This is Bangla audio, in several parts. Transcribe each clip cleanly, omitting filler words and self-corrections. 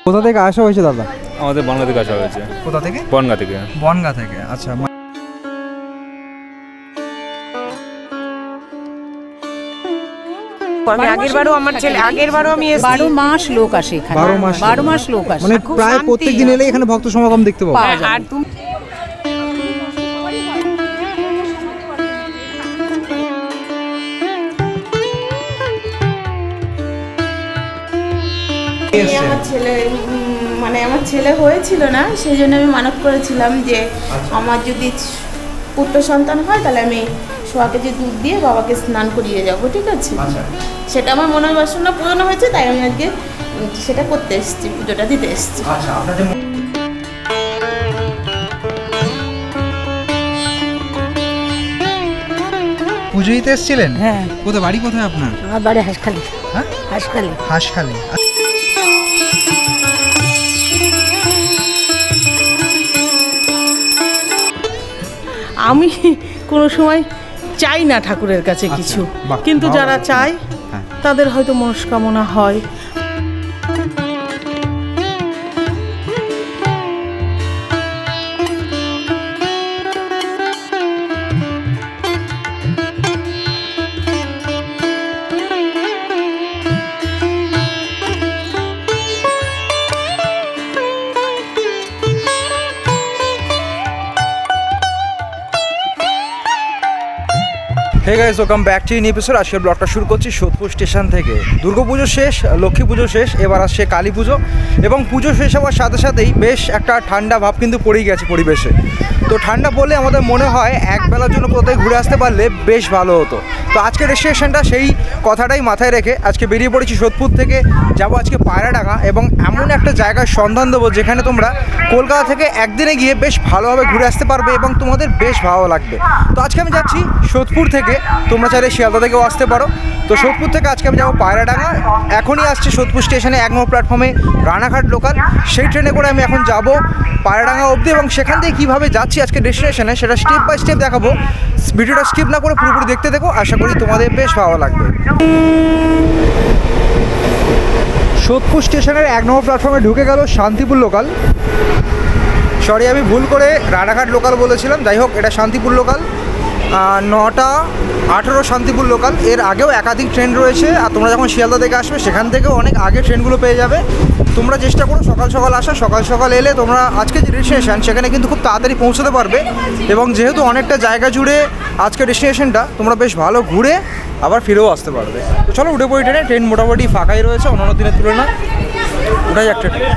কোথা থেকে আসা হয়েছে দাদা? আমাদের বনগা থেকে আসা হয়েছে। কোথা থেকে? বনগা থেকে। বনগা থেকে, আচ্ছা। আগেরবারও আমি 12 মাস লোক আসে এখানে। 12 মাস লোক আসে, মানে প্রায় প্রত্যেক দিন এলে এখানে ভক্ত সমাগম দেখতে পাবো। আর তুমি আমার ছেলে হয়েছিল না, সেই জন্য আমি মানত করেছিলাম যে আমার যদি পুত্র সন্তান হয় তাহলে আমি সোয়া কেজি দুধ দিয়ে বাবাকে স্নান করিয়ে যাব, ঠিক আছে? সেটা আমার মনের বাসনা পূরণ হয়েছে, তাই আমি আজকে সেটা করতে এসেছি, পুজোটা দিতে এসেছি। পুজো দিতে এসেছিলেন? হ্যাঁ। কোথায় বাড়ি, কোথায় আপনার? আমার বাড়ি হাঁসখালি। হ্যাঁ, হাঁসখালি। হাঁসখালি। আমি কোনো সময় চাই না ঠাকুরের কাছে কিছু, কিন্তু যারা চায় তাদের হয়তো মনস্কামনা হয়। Hey guys, welcome back to new episode. আজকের ব্লগটা শুরু করছি সোদপুর স্টেশন থেকে। দুর্গাপুজো শেষ, লক্ষ্মী পুজো শেষ, এবার আসছে কালী পুজো, এবং পুজো শেষ হওয়ার সাথে সাথেই বেশ একটা ঠান্ডা ভাব কিন্তু পড়েই গেছে পরিবেশে। তো ঠান্ডা পড়লে আমাদের মনে হয় একবেলার জন্য কোথায় ঘুরে আসতে পারলে বেশ ভালো হতো। তো আজকের ডেস্টিনেশনটা সেই কথাটাই মাথায় রেখে আজকে বেরিয়ে পড়েছি সোদপুর থেকে। যাবো আজকে পায়রাডাঙ্গা, এবং এমন একটা জায়গার সন্ধান দেবো যেখানে তোমরা কলকাতা থেকে একদিনে গিয়ে বেশ ভালোভাবে ঘুরে আসতে পারবে এবং তোমাদের বেশ ভালো লাগবে। তো আজকে আমি যাচ্ছি সোদপুর থেকে, তোমরা চাইলে শিয়ালদা থেকেও আসতে পারো। তো সোদপুর থেকে আজকে আমি যাবো পায়রাডাঙ্গা। এখনই আসছে সোদপুর স্টেশনে 1 নম্বর প্ল্যাটফর্মে রানাঘাট লোকাল, সেই ট্রেনে করে আমি এখন যাব পায়রাডাঙ্গা অবধি, এবং সেখান থেকে কীভাবে যাচ্ছি আজকে ডেস্টিনেশনে সেটা স্টেপ বাই স্টেপ দেখাবো। ভিডিওটা স্কিপ না করে পুরোপুরি দেখতে দেখো, আশা করি তোমাদের বেশ ভালো লাগবে। সোদপুর স্টেশনের 1 নম্বর প্ল্যাটফর্মে ঢুকে গেল শান্তিপুর লোকাল। সরি, আমি ভুল করে রানাঘাট লোকাল বলেছিলাম, যাই হোক এটা শান্তিপুর লোকাল। 9:18 শান্তিপুর লোকাল। এর আগেও একাধিক ট্রেন রয়েছে, আর তোমরা যখন শিয়ালদা থেকে আসবে সেখান থেকেও অনেক আগে ট্রেনগুলো পেয়ে যাবে। তোমরা চেষ্টা করো সকাল সকাল আসা, সকাল সকাল এলে তোমরা আজকে যে ডেস্টিনেশন সেখানে কিন্তু খুব তাড়াতাড়ি পৌঁছতে পারবে। এবং যেহেতু অনেকটা জায়গা জুড়ে আজকের ডেস্টিনেশনটা, তোমরা বেশ ভালো ঘুরে আবার ফিরেও আসতে পারবে। তো চলো উঠে পড়ি ট্রেনে। ট্রেন মোটামুটি ফাঁকাই রয়েছে অন্যান্য দিনের তুলনায়। ওটাই একটা ট্রেন।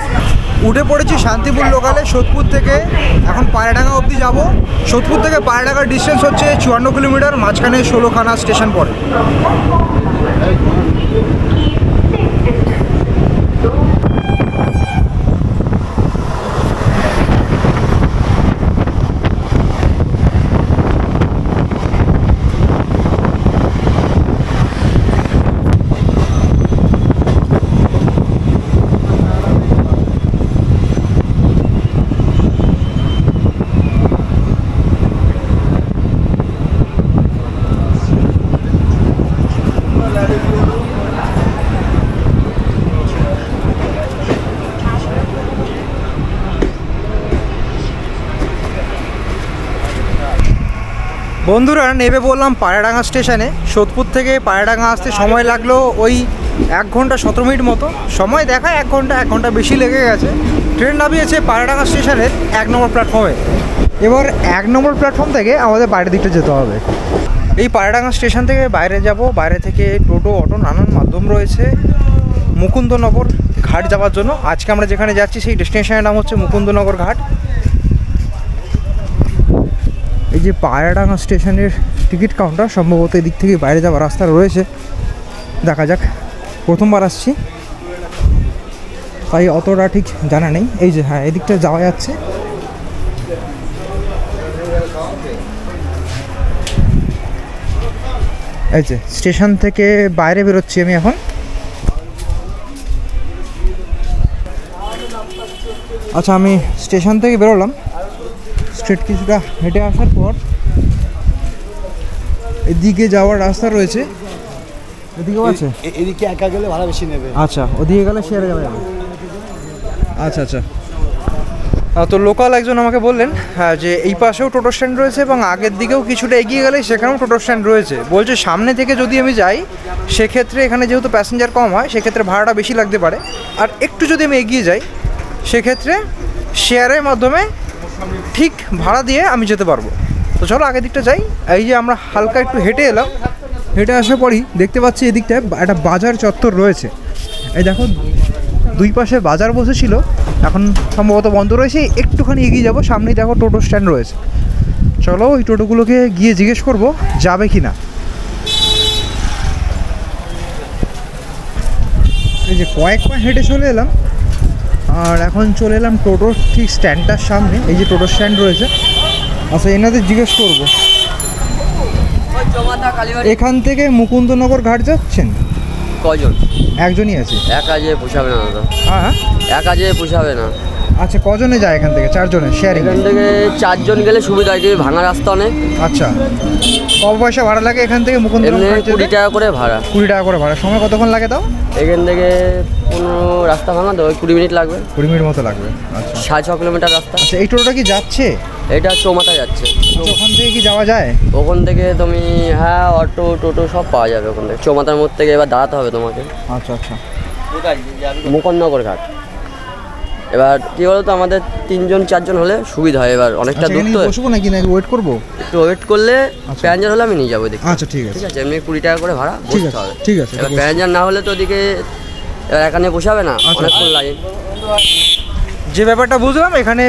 উঠে পড়েছি শান্তিপুর লোকালে সোদপুর থেকে। এখন পায়রাডাঙ্গা অবধি যাব। সোদপুর থেকে পায়রাডাঙ্গার ডিস্টেন্স হচ্ছে 54 কিলোমিটার, মাঝখানে 16খানা স্টেশন পড়ে। বন্ধুরা, নেমে বললাম পায়রাডাঙ্গা স্টেশনে। সোদপুর থেকে পায়রাডাঙ্গা আসতে সময় লাগলো ওই 1 ঘন্টা 17 মিনিট মতো। সময় দেখা 1 ঘন্টা বেশি লেগে গেছে। ট্রেন নামিয়েছে পায়রাডাঙ্গা স্টেশনের 1 নম্বর প্ল্যাটফর্মে। এবার 1 নম্বর প্ল্যাটফর্ম থেকে আমাদের বাইরের দিকটা যেতে হবে। এই পায়রাডাঙ্গা স্টেশন থেকে বাইরে যাব। বাইরে থেকে টোটো, অটো, নানান মাধ্যম রয়েছে মুকুন্দনগর ঘাট যাওয়ার জন্য। আজকে আমরা যেখানে যাচ্ছি সেই ডেস্টিনেশনের নাম হচ্ছে মুকুন্দনগর ঘাট। এই যে পায়রাডাঙ্গা স্টেশনের টিকিট কাউন্টার, সম্ভবত এদিক থেকে বাইরে যাওয়ার রাস্তা রয়েছে। দেখা যাক, প্রথমবার আসছি তাই অতটা ঠিক জানা নেই। এই যে হ্যাঁ, এদিকটা যাওয়া যাচ্ছে। এই যে স্টেশন থেকে বাইরে বেরোচ্ছি আমি এখন। আচ্ছা, আমি স্টেশন থেকে বেরোলাম। স্ট্রেট কিছুটা হেঁটে আসার পর এদিকে যাওয়ার রাস্তা রয়েছে। এদিকেও আছে? এদিকে একা গেলে ভাড়া বেশি নেবে। আচ্ছা, ওদিকে গেলে শেয়ারে যাবে। আচ্ছা আচ্ছা। তো লোকাল একজন আমাকে বললেন যে এই পাশেও টোটো স্ট্যান্ড রয়েছে এবং আগের দিকেও কিছুটা এগিয়ে গেলে সেখানেও টোটো স্ট্যান্ড রয়েছে। বলছে সামনে থেকে যদি আমি যাই সেক্ষেত্রে এখানে যেহেতু প্যাসেঞ্জার কম হয় সেক্ষেত্রে ভাড়াটা বেশি লাগতে পারে, আর একটু যদি আমি এগিয়ে যাই সেক্ষেত্রে শেয়ারের মাধ্যমে ঠিক ভাড়া দিয়ে আমি যেতে পারবো। তো চলো আগের দিকটা যাই। এই যে আমরা হালকা একটু হেঁটে এলাম, হেঁটে আসার পরই দেখতে পাচ্ছি এদিকটায় একটা বাজার চত্বর রয়েছে। এই দেখো দুই পাশে বাজার বসেছিল, এখন সম্ভবত বন্ধ রয়েছে। একটুখানি এগিয়ে যাবো, সামনেই দেখো টোটো স্ট্যান্ড রয়েছে। চলো ওই টোটোগুলোকে গিয়ে জিজ্ঞেস করবো যাবে কি না। এই যে কয়েক পা হেঁটে চলে এলাম, আর এখন চলে এলাম টোটোর ঠিক স্ট্যান্ডটার সামনে। এই যে টোটো স্ট্যান্ড রয়েছে, আচ্ছা এনাদের জিজ্ঞেস করবো এখান থেকে মুকুন্দনগর ঘাট যাচ্ছেন কজন? একজনই আছে। একা যেয়ে পোষাবে না দাদা, হ্যাঁ একা যেয়ে পোষাবে না। আচ্ছা কজনে যায় এখান থেকে? 4 জনে শেয়ারিং। এখান থেকে 4 জন গেলে সুবিধা হয়, ভাঙা রাস্তা অনেক। আচ্ছা কত পয়সা ভাড়া লাগে এখান থেকে মুকুন্দনগর? 20 টাকা করে ভাড়া। 20 টাকা করে ভাড়া। সময় কতক্ষণ লাগে তাও? এখান থেকে 15 রাস্তা ভাঙা তো 20 মিনিট লাগবে। 20 মিনিট মতো লাগবে। আচ্ছা 6.5 কিলোমিটার রাস্তা। আচ্ছা এই টোটোটা কি যাচ্ছে? এটা চৌমাথা যাচ্ছে। ওখান থেকে কি যাওয়া যায়? ওখান থেকে তুমি হ্যাঁ অটো টোটো সব পাওয়া যাবে ওখান থেকে। চৌমাথার মোড় থেকে এবার দাঁড়াতে হবে তোমাকে। আচ্ছা আচ্ছা মুকুন্দনগর ঘাট। এবার কি বলতো আমাদের 3 জন 4 জন হলে সুবিধা হয়। এবার অনেকটা দূর তো, বসবো নাকি নাকি ওয়েট করবো? একটু ওয়েট করলে প্যাসেঞ্জার হলে আমি নিয়ে যাবো দেখি। আচ্ছা ঠিক আছে ঠিক আছে, এমনি 20 টাকা করে ভাড়া ঠিক বসতে আছে হবে। ঠিক আছে। এবার প্যাসেঞ্জার না হলে তো ওদিকে এবার এখানে পোষাবে না, অনেকক্ষণ লাগে। যে ব্যাপারটা বুঝলাম এখানে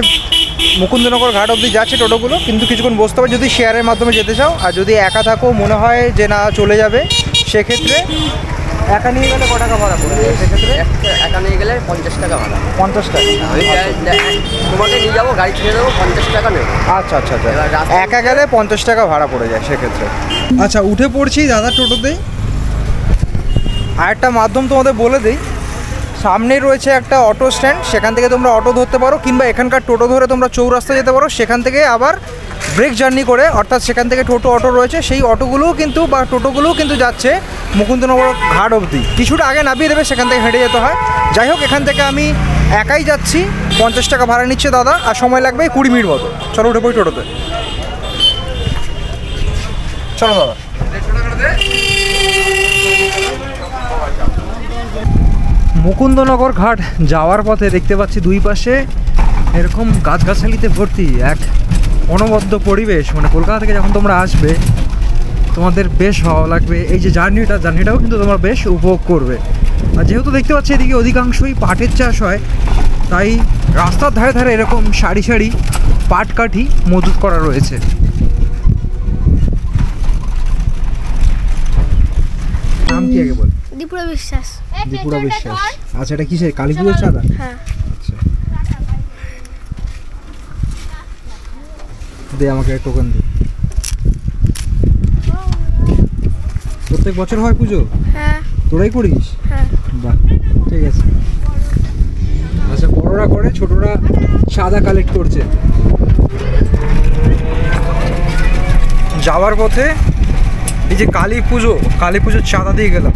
মুকুন্দনগর ঘাট অবধি যাচ্ছে টোটোগুলো, কিন্তু কিছুক্ষণ বসতে হবে যদি শেয়ারের মাধ্যমে যেতে চাও। আর যদি একা থাকো মনে হয় যে না চলে যাবে, সেক্ষেত্রে একা নিয়ে গেলে কত টাকা ভাড়া পড়বে? সেক্ষেত্রে একা নিয়ে গেলে 50 টাকা ভাড়া। 50 টাকা। আমি তোমাকে নিয়ে যাবো, গাড়ি ছেড়ে দেবো, 50 টাকা নেবো। আচ্ছা আচ্ছা আচ্ছা, একা গেলে 50 টাকা ভাড়া পড়ে যায় সেক্ষেত্রে। আচ্ছা উঠে পড়ছি দাদা টোটোতেই। আরেকটা মাধ্যম তোমাদের বলে দিই, সামনেই রয়েছে একটা অটো স্ট্যান্ড, সেখান থেকে তোমরা অটো ধরতে পারো, কিংবা এখানকার টোটো ধরে তোমরা চৌরাস্তা যেতে পারো। সেখান থেকে আবার ব্রেক জার্নি করে, অর্থাৎ সেখান থেকে টোটো অটো রয়েছে, সেই অটোগুলোও কিন্তু বা টোটোগুলোও কিন্তু যাচ্ছে মুকুন্দনগর ঘাট অবধি। কিছুটা আগে নামিয়ে দেবে, সেখান থেকে হেঁটে যেতে হয়। যাই হোক এখান থেকে আমি একাই যাচ্ছি, 50 টাকা ভাড়া নিচ্ছে দাদা, আর সময় লাগবে 20 মিনিট মতো। চলো উঠে পড়ি টোটোতে। চলো দাদা। মুকুন্দনগর ঘাট যাওয়ার পথে দেখতে পাচ্ছি দুই পাশে এরকম গাছগাছালিতে ভর্তি এক অনবদ্য পরিবেশ। মানে কলকাতা থেকে যখন তোমরা আসবে তোমাদের বেশ ভালো লাগবে। এই যে জার্নিটাও কিন্তু তোমরা বেশ উপভোগ করবে। আর যেহেতু দেখতে পাচ্ছি এদিকে অধিকাংশই পাটের চাষ হয়, তাই রাস্তার ধারে ধারে এরকম সারি সারি পাট কাঠি মজুত করা রয়েছে। নাম কি আগে বল? দীপুরা বিশ্বাস। দীপুরা বিশ্বাস। আচ্ছা এটা কিসের? কালী পুজোর চাঁদা? হ্যাঁ। আচ্ছা দে আমাকে টোকেন দে। প্রত্যেক বছর হয় পুজো? হ্যাঁ। তোরাই করিস? হ্যাঁ। বাহ ঠিক আছে। আচ্ছা বড়রা করে, ছোটরা চাঁদা কালেক্ট করছে। যাওয়ার পথে এই যে কালী পুজোর চাঁদা দিয়ে গেলাম।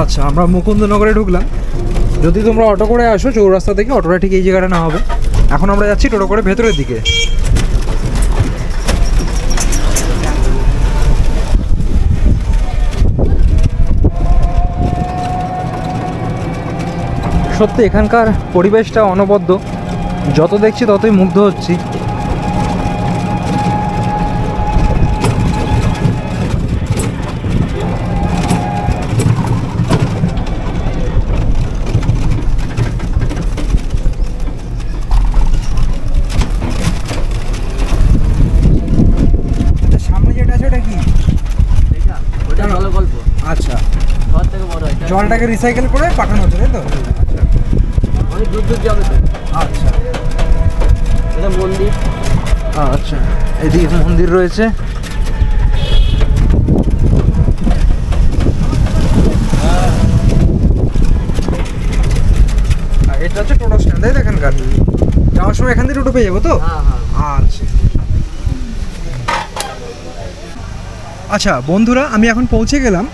আচ্ছা আমরা মুকুন্দনগরে ঢুকলাম। যদি তোমরা অটো করে আসো চৌরাস্তা থেকে, অটোটা ঠিক এই জায়গাটা না হবে। এখন আমরা যাচ্ছি টোটো করে ভেতরের দিকে। সত্যি এখানকার পরিবেশটা অনবদ্য, যত দেখছি ততই মুগ্ধ হচ্ছি। সামনে যেটা আছে ওটা কি? ওটা জলকল্প। আচ্ছা সব থেকে বড় এটা। জলটাকে রিসাইকেল করে পাঠানো হচ্ছে তাই তো? অনেক দূর দূর যাবে তো। আচ্ছা এটা মন্দির। আচ্ছা এদিকে মন্দির রয়েছে। সময় এখান থেকে টোটো পেয়ে যাবো তো? আচ্ছা আচ্ছা বন্ধুরা, আমি এখন পৌঁছে গেলাম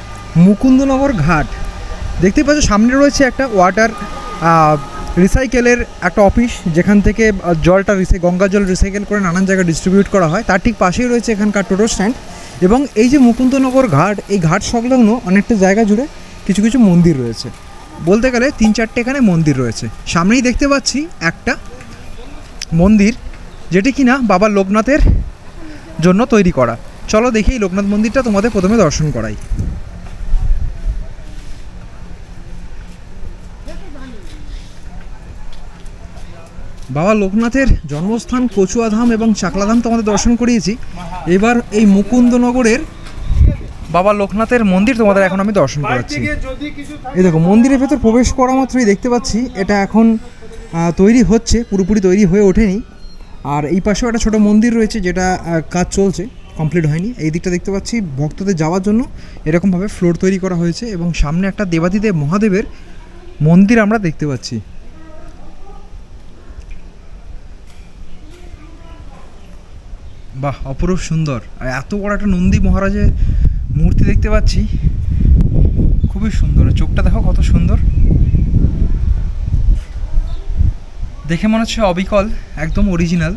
মুকুন্দনগর ঘাট। দেখতেই পাচ্ছ সামনে রয়েছে একটা ওয়াটার রিসাইকেলের একটা অফিস, যেখান থেকে জলটা গঙ্গা জল রিসাইকেল করে নানান জায়গায় ডিস্ট্রিবিউট করা হয়। তার ঠিক পাশেই রয়েছে এখানকার টোটো স্ট্যান্ড। এবং এই যে মুকুন্দনগর ঘাট, এই ঘাট সংলগ্ন অনেকটা জায়গা জুড়ে কিছু কিছু মন্দির রয়েছে, বলতে গেলে 3-4টে এখানে মন্দির রয়েছে। সামনেই দেখতে পাচ্ছি একটা মন্দির, যেটি কিনা বাবা লোকনাথের জন্য তৈরি করা। চলো দেখি এই লোকনাথ মন্দিরটা তোমাদের প্রথমে দর্শন করাই। বাবা লোকনাথের জন্মস্থান কচুয়াধাম এবং চাকলাধাম তোমাদের দর্শন করিয়েছি। এবার এই মুকুন্দনগরের বাবা লোকনাথের মন্দির তোমাদের এখন আমি দর্শন করাচ্ছি। এই দেখো, মন্দিরের ভেতর প্রবেশ করা মাত্রই দেখতে পাচ্ছি এটা এখন তৈরি হচ্ছে, পুরোপুরি তৈরি হয়ে ওঠেনি। আর এই পাশেও একটা ছোটো মন্দির রয়েছে, যেটা কাজ চলছে, কমপ্লিট হয়নি। এই দিকটা দেখতে পাচ্ছি ভক্তদের যাওয়ার জন্য এরকমভাবে ফ্লোর তৈরি করা হয়েছে, এবং সামনে একটা দেবাদিদেব মহাদেবের মন্দির আমরা দেখতে পাচ্ছি। বাহ, অপরূপ সুন্দর। আর এত বড় একটা নন্দী মহারাজের মূর্তি দেখতে পাচ্ছি, খুবই সুন্দর। চোখটা দেখো কত সুন্দর, দেখে মনে হচ্ছে অবিকল, একদম অরিজিনাল।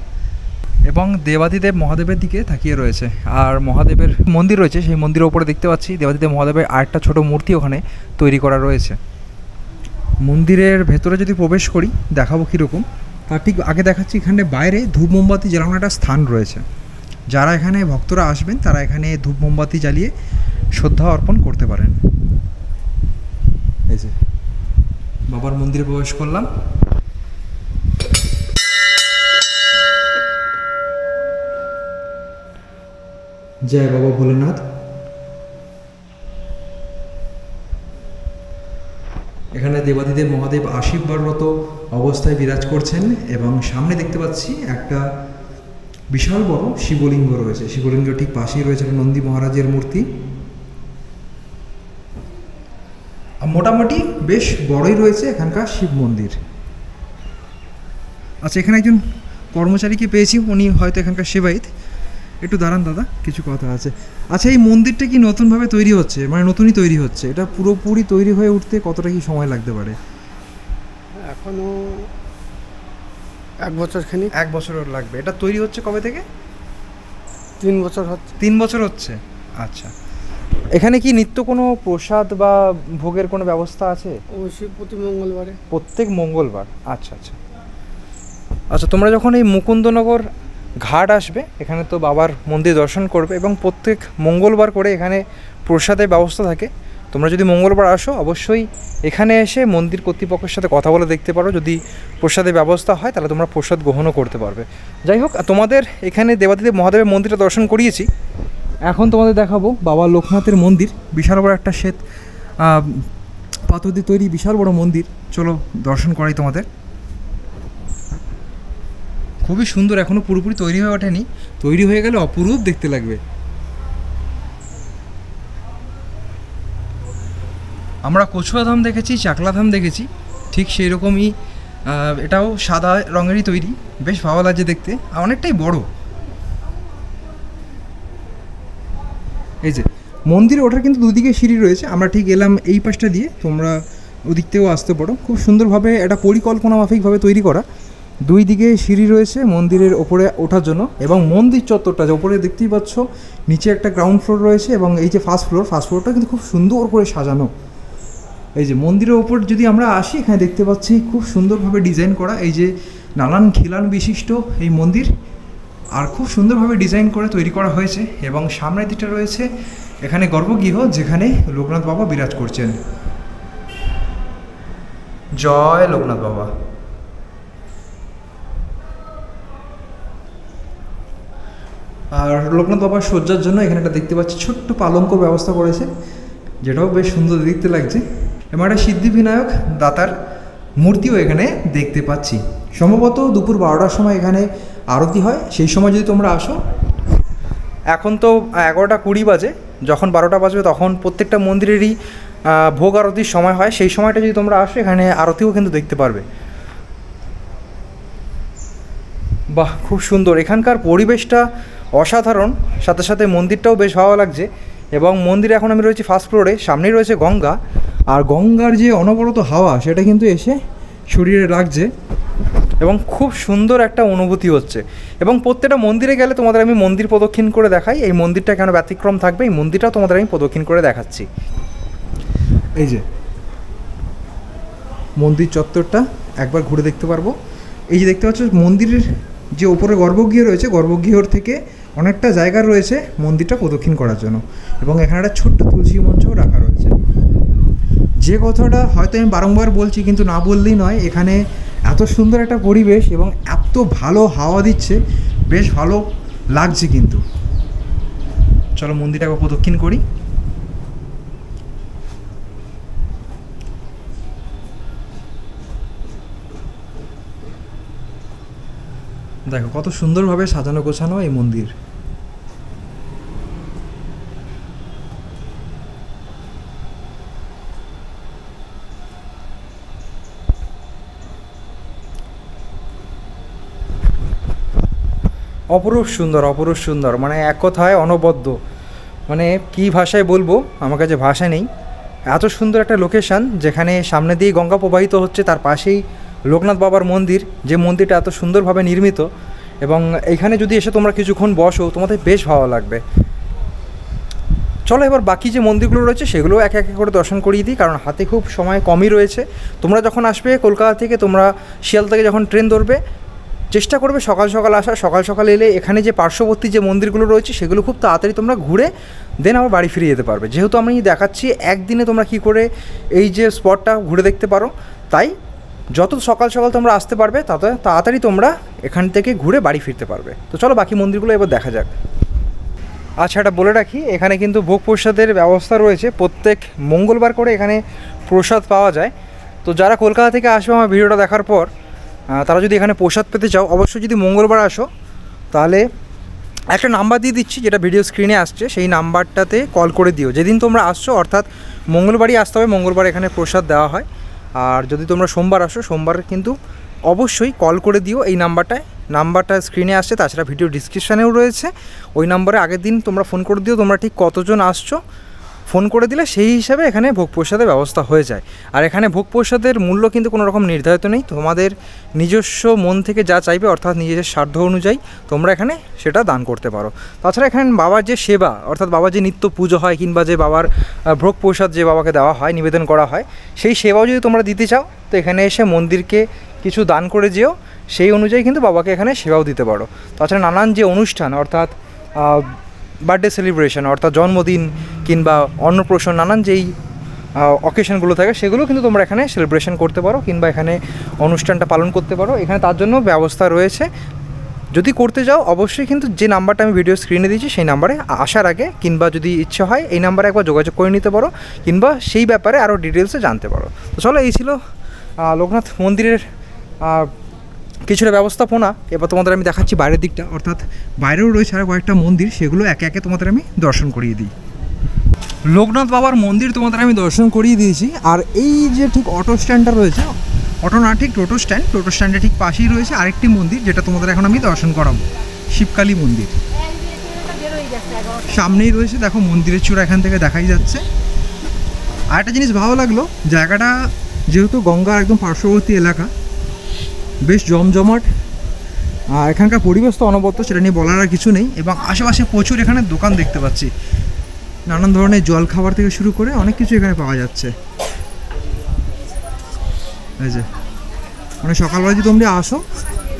এবং দেবাদিদেব মহাদেবের দিকে তাকিয়ে রয়েছে। আর মহাদেবের মন্দির রয়েছে, সেই মন্দিরের ওপরে দেখতে পাচ্ছি দেবাদিদেব মহাদেবের আরেকটা ছোট মূর্তি ওখানে তৈরি করা রয়েছে। মন্দিরের ভেতরে যদি প্রবেশ করি দেখাবো কীরকম, তার ঠিক আগে দেখাচ্ছি এখানে বাইরে ধূপ মোমবাতি জ্বালানোর একটা স্থান রয়েছে। যারা এখানে ভক্তরা আসবেন তারা এখানে ধূপ মোমবাতি জ্বালিয়ে শ্রদ্ধা অর্পণ করতে পারেন। এই যে বাবার মন্দিরে প্রবেশ করলাম। জয় বাবা ভোলেনাথ। এখানে দেবাদিদেব মহাদেব আশীর্বাদরত অবস্থায় বিরাজ করছেন, এবং সামনে দেখতে পাচ্ছি একটা বিশাল বড় শিবলিঙ্গ রয়েছে। শিবলিঙ্গ ঠিক পাশেই রয়েছে নন্দী মহারাজের মূর্তি। মোটামুটি বেশ বড়ই রয়েছে এখানকার শিব মন্দির। আচ্ছা, এখানে একজন কর্মচারীকে পেয়েছি, উনি হয়তো এখানকার সেবায়িত। একটু দাঁড়ান দাদা, কিছু কথা আছে। আচ্ছা, এই মন্দিরটা কি নতুনভাবে তৈরি হচ্ছে, মানে নতুনই তৈরি হচ্ছে? এটা পুরোপুরি তৈরি হয়ে উঠতে কতটা কি সময় লাগতে পারে? এখনো 1 বছরখানি। 1 বছর লাগবে। এটা তৈরি হচ্ছে কবে থেকে? 3 বছর হচ্ছে। 3 বছর হচ্ছে। আচ্ছা, এখানে কি নিত্য কোনো প্রসাদ বা ভোগের কোনো ব্যবস্থা আছে? অবশ্যই প্রতি মঙ্গলবারে। প্রত্যেক মঙ্গলবার? আচ্ছা আচ্ছা আচ্ছা। তোমরা যখন এই মুকুন্দনগর ঘাট আসবে, এখানে তো বাবার মন্দির দর্শন করবে, এবং প্রত্যেক মঙ্গলবার করে এখানে প্রসাদের ব্যবস্থা থাকে। তোমরা যদি মঙ্গলবার আসো অবশ্যই এখানে এসে মন্দির কর্তৃপক্ষের সাথে কথা বলে দেখতে পারো। যদি প্রসাদের ব্যবস্থা হয় তাহলে তোমরা প্রসাদ গ্রহণও করতে পারবে। যাই হোক, তোমাদের এখানে দেবাদিদেব মহাদেবের মন্দিরটা দর্শন করিয়েছি। এখন তোমাদের দেখাবো বাবা লোকনাথের মন্দির। বিশাল বড় একটা শ্বেত পাথর দিয়ে তৈরি বিশাল বড় মন্দির। চলো দর্শন করাই তোমাদের। খুবই সুন্দর, এখনও পুরোপুরি তৈরি হয়ে ওঠেনি। তৈরি হয়ে গেলে অপরূপ দেখতে লাগবে। আমরা কচুয়াধাম দেখেছি, চাকলাধাম দেখেছি, ঠিক সেই রকমই এটাও সাদা রঙেরই তৈরি। বেশ ভালো লাগছে দেখতে, আর অনেকটাই বড়। এই যে মন্দিরে ওঠার কিন্তু দুদিকে সিঁড়ি রয়েছে। আমরা ঠিক এলাম এই পাশটা দিয়ে, তোমরা ওদিক থেকেও আসতে পারো। খুব সুন্দরভাবে এটা পরিকল্পনা মাফিকভাবে তৈরি করা। 2 দিকে সিঁড়ি রয়েছে মন্দিরের ওপরে ওঠার জন্য, এবং মন্দির চত্বরটা যে ওপরে দেখতেই পাচ্ছ, নিচে একটা গ্রাউন্ড ফ্লোর রয়েছে, এবং এই যে ফার্স্ট ফ্লোরটা কিন্তু খুব সুন্দর করে সাজানো। এই যে মন্দিরের ওপর যদি আমরা আসি, এখানে দেখতে পাচ্ছি খুব সুন্দরভাবে ডিজাইন করা এই যে নানান খিলান বিশিষ্ট এই মন্দির, আর খুব সুন্দরভাবে ডিজাইন করে তৈরি করা হয়েছে। এবং সামনের দিকটা রয়েছে এখানে গর্ভগৃহ, যেখানে লোকনাথ বাবা বিরাজ করছেন। জয় লোকনাথ বাবা। আর লোকনাথ বাবার সজ্জার জন্য এখানে একটা দেখতে পাচ্ছি ছোট্ট পালঙ্কর ব্যবস্থা করেছে, যেটাও বেশ সুন্দর দেখতে লাগছে। এবং একটা সিদ্ধিবিনায়ক দাতার মূর্তিও এখানে দেখতে পাচ্ছি। সম্ভবত দুপুর 12টার সময় এখানে আরতি হয়, সেই সময় যদি তোমরা আসো। এখন তো 11:20 বাজে, যখন 12টা বাজবে তখন প্রত্যেকটা মন্দিরেরই ভোগ আরতির সময় হয়। সেই সময়টা যদি তোমরা আসো, এখানে আরতিও কিন্তু দেখতে পারবে। বাহ, খুব সুন্দর। এখানকার পরিবেশটা অসাধারণ, সাথে সাথে মন্দিরটাও বেশ ভালো লাগছে। এবং মন্দিরে এখন আমি রয়েছি ফার্স্ট ফ্লোরে, সামনেই রয়েছে গঙ্গা, আর গঙ্গার যে অনবরত হাওয়া সেটা কিন্তু এসে শরীরে লাগছে এবং খুব সুন্দর একটা অনুভূতি হচ্ছে। এবং প্রত্যেকটা মন্দিরে গেলে তোমাদের আমি মন্দির প্রদক্ষিণ করে দেখাই। এই মন্দিরটা কেন ব্যতিক্রম থাকবে, এই মন্দিরটাও তোমাদের আমি প্রদক্ষিণ করে দেখাচ্ছি। এই যে মন্দির চত্বরটা একবার ঘুরে দেখতে পারবো। এই যে দেখতে পাচ্ছ মন্দিরের যে ওপরে গর্ভগৃহ রয়েছে, গর্ভগৃহর থেকে অনেকটা জায়গা রয়েছে মন্দিরটা প্রদক্ষিণ করার জন্য। এবং এখানে একটা ছোট্ট তুলসী মঞ্চও রাখা রয়েছে। যে কথাটা হয়তো আমি বারংবার বলছি, কিন্তু না বললেই নয়, এখানে এত সুন্দর একটা পরিবেশ এবং এত ভালো হাওয়া দিচ্ছে, বেশ ভালো লাগছে। কিন্তু চলো মন্দিরটাকে প্রদক্ষিণ করি। দেখো কত সুন্দরভাবে সাজানো গোছানো এই মন্দির। অপরূপ সুন্দর, অপরূপ সুন্দর, মানে এক কথায় অনবদ্য। মানে কী ভাষায় বলবো, আমার কাছে ভাষা নেই। এত সুন্দর একটা লোকেশান, যেখানে সামনে দিয়ে গঙ্গা প্রবাহিত হচ্ছে, তার পাশেই লোকনাথ বাবার মন্দির, যে মন্দিরটা এত সুন্দরভাবে নির্মিত। এবং এইখানে যদি এসে তোমরা কিছুক্ষণ বসো, তোমাদের বেশ ভালো লাগবে। চলো এবার বাকি যে মন্দিরগুলো রয়েছে সেগুলো এক এক করে দর্শন করিয়ে দিই, কারণ হাতে খুব সময় কমই রয়েছে। তোমরা যখন আসবে কলকাতা থেকে, তোমরা শিয়ালদা থেকে যখন ট্রেন ধরবে, চেষ্টা করবে সকাল সকাল আসার। সকাল সকাল এলে এখানে যে পার্শ্ববর্তী যে মন্দিরগুলো রয়েছে সেগুলো খুব তাড়াতাড়ি তোমরা ঘুরে দেন আবার বাড়ি ফিরে যেতে পারবে। যেহেতু আমি দেখাচ্ছি একদিনে তোমরা কী করে এই যে স্পটটা ঘুরে দেখতে পারো, তাই যত সকাল সকাল তোমরা আসতে পারবে তত তাড়াতাড়ি তোমরা এখান থেকে ঘুরে বাড়ি ফিরতে পারবে। তো চলো বাকি মন্দিরগুলো এবার দেখা যাক। আচ্ছা, এটা বলে রাখি, এখানে কিন্তু ভোগ প্রসাদের ব্যবস্থা রয়েছে। প্রত্যেক মঙ্গলবার করে এখানে প্রসাদ পাওয়া যায়। তো যারা কলকাতা থেকে আসবে আমার ভিডিওটা দেখার পর, তারা যদি এখানে প্রসাদ পেতে চাও, অবশ্যই যদি মঙ্গলবার আসো তাহলে একটা নাম্বার দিয়ে দিচ্ছি, যেটা ভিডিও স্ক্রিনে আসছে, সেই নাম্বারটাতে কল করে দিও। যেদিন তোমরা আসছো, অর্থাৎ মঙ্গলবারই আসতে হবে, মঙ্গলবার এখানে প্রসাদ দেওয়া হয়। আর যদি তোমরা সোমবার আসো, সোমবার কিন্তু অবশ্যই কল করে দিও এই নাম্বারটা স্ক্রিনে আসছে, তাছাড়া ভিডিও ডিসক্রিপশানেও রয়েছে। ওই নাম্বারে আগের দিন তোমরা ফোন করে দিও তোমরা ঠিক কতজন আসছো, ফোন করে দিলে সেই হিসাবে এখানে ভোগ প্রসাদের ব্যবস্থা হয়ে যায়। আর এখানে ভোগ প্রসাদের মূল্য কিন্তু কোনো রকম নির্ধারিত নেই, তোমাদের নিজস্ব মন থেকে যা চাইবে, অর্থাৎ নিজের সাধ্য অনুযায়ী তোমরা এখানে সেটা দান করতে পারো। তাছাড়া এখানে বাবার যে সেবা, অর্থাৎ বাবার যে নিত্য পুজো হয়, কিংবা যে বাবার ভোগ প্রসাদ যে বাবাকে দেওয়া হয়, নিবেদন করা হয়, সেই সেবাও যদি তোমরা দিতে চাও, তো এখানে এসে মন্দিরকে কিছু দান করে যেও, সেই অনুযায়ী কিন্তু বাবাকে এখানে সেবাও দিতে পারো। তাছাড়া নানান যে অনুষ্ঠান, অর্থাৎ বার্থডে সেলিব্রেশন, অর্থাৎ জন্মদিন কিংবা অন্নপ্রাশন, নানান যেই অকেশনগুলো থাকে সেগুলো কিন্তু তোমরা এখানে সেলিব্রেশন করতে পারো, কিংবা এখানে অনুষ্ঠানটা পালন করতে পারো। এখানে তার জন্য ব্যবস্থা রয়েছে। যদি করতে যাও অবশ্যই কিন্তু যে নাম্বারটা আমি ভিডিও স্ক্রিনে দিয়েছি সেই নাম্বারে আসার আগে, কিংবা যদি ইচ্ছে হয় এই নাম্বারে একবার যোগাযোগ করে নিতে পারো, কিংবা সেই ব্যাপারে আরও ডিটেলসে জানতে পারো। তো চলো, এই ছিল লোকনাথ মন্দিরের কিছুটা ব্যবস্থাপনা। এবার তোমাদের আমি দেখাচ্ছি বাইরের দিকটা, অর্থাৎ বাইরেও রয়েছে আর কয়েকটা মন্দির, সেগুলো একে একে তোমাদের আমি দর্শন করিয়ে দিই। লোকনাথ বাবার মন্দির তোমাদের আমি দর্শন করিয়ে দিয়েছি। আর এই যে ঠিক অটো স্ট্যান্ডটা রয়েছে, অটো না ঠিক টোটো স্ট্যান্ডের ঠিক পাশেই রয়েছে আরেকটি মন্দির, যেটা তোমাদের এখন আমি দর্শন করাবো, শিবকালী মন্দির। সামনেই রয়েছে, দেখো মন্দিরের চূড়া এখান থেকে দেখাই যাচ্ছে। আর একটা জিনিস ভালো লাগলো, জায়গাটা যেহেতু গঙ্গার একদম পার্শ্ববর্তী এলাকা, বেশ জমজমাট। আর এখানকার পরিবেশ তো অনবদ্য, সেটা নিয়ে বলার আর কিছু নেই। এবং আশেপাশে প্রচুর এখানে দোকান দেখতে পাচ্ছি, নানান ধরনের জল খাবার থেকে শুরু করে অনেক কিছু এখানে পাওয়া যাচ্ছে। এই যে মানে সকালবেলা যদি তোমরা আসো,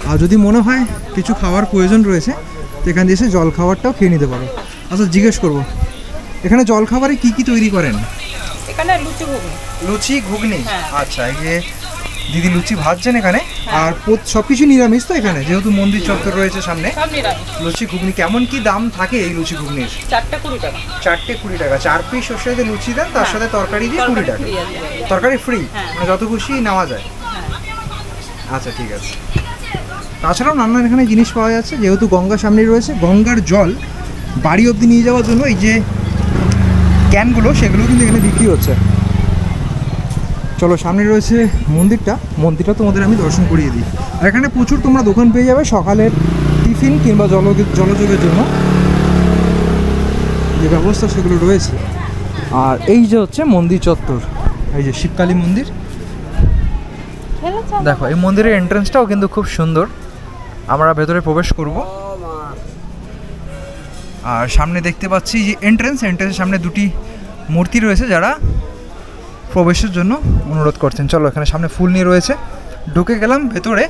আর যদি মনে হয় কিছু খাওয়ার প্রয়োজন রয়েছে, তো এখানে এসে জল খাবারটাও খেয়ে নিতে পারো। আচ্ছা, জিজ্ঞেস করবো, এখানে জল খাবারে কী কী তৈরি করেন? এখানে লুচি ঘুগনি। আচ্ছা, এই যে দিদি লুচি ভাজছেন এখানে। আর সব কিছু নিরামিষ তো এখানে, যেহেতু মন্দির চত্বর রয়েছে সামনে। লুচি ঘুগনি কেমন কি দাম থাকে এই লুচি ঘুগনির? 4টা 20 টাকা। 4টে 20 টাকা। 4 পিস ওর সাথে লুচি দেন, তার সাথে তরকারি দিয়ে 20 টাকা। তরকারি ফ্রি, মানে যত খুশি নেওয়া যায়। আচ্ছা, ঠিক আছে। তাছাড়াও নানান এখানে জিনিস পাওয়া যাচ্ছে, যেহেতু গঙ্গার সামনে রয়েছে, গঙ্গার জল বাড়ি অবধি নিয়ে যাওয়ার জন্য এই যে ক্যানগুলো, সেগুলো কিন্তু এখানে বিক্রি হচ্ছে। চলো সামনে রয়েছে মন্দিরটা তোমাদের আমি দর্শন করিয়ে দিই। আর এখানে প্রচুর তোমরা দোকান পেয়ে যাবে সকালের টিফিন কিংবা জলযোগের জন্য যে ব্যবস্থা সেগুলো রয়েছে। আর এই যে হচ্ছে মন্দির চত্বর, এই যে শিবকালী মন্দির। দেখো এই মন্দিরের এন্ট্রান্সটাও কিন্তু খুব সুন্দর। আমরা ভেতরে প্রবেশ করব। আর সামনে দেখতে পাচ্ছি যে এন্ট্রান্সের সামনে দুটি মূর্তি রয়েছে যারা প্রবেশের জন্য অনুরোধ করছেন। চলো এখানে সামনে ফুল নিয়ে রয়েছে, ঢুকে গেলাম ভেতরে।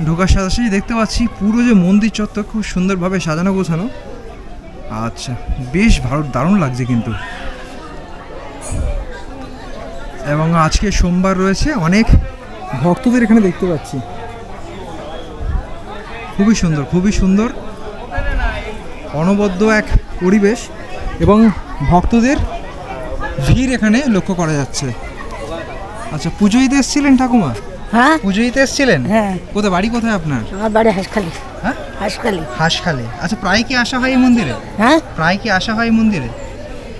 ঢোকার সাথে সাথে দেখতে পাচ্ছি পুরো যে মন্দির চত্বর খুব সুন্দরভাবে সাজানো গোছানো। আচ্ছা, বেশ ভালো, দারুণ লাগছে কিন্তু। এবং আজকে সোমবার রয়েছে, অনেক ভক্তদের এখানে দেখতে পাচ্ছি। খুবই সুন্দর অনবদ্য এক পরিবেশ এবং ভক্তদের ভিড় এখানে লক্ষ্য করা যাচ্ছে। আচ্ছা, পুজো দিতে এসেছিলেন ঠাকুমা? হ্যাঁ, পুজো দিতে এসেছিলেন? হ্যাঁ। কোথায় বাড়ি, কোথায় আপনার? আমার বাড়ি হাঁসখালি। হ্যাঁ, হাঁসখালি। আচ্ছা, প্রায় কি আসা হয় এই মন্দিরে? হ্যাঁ, প্রায় কি আসা হয় এই মন্দিরে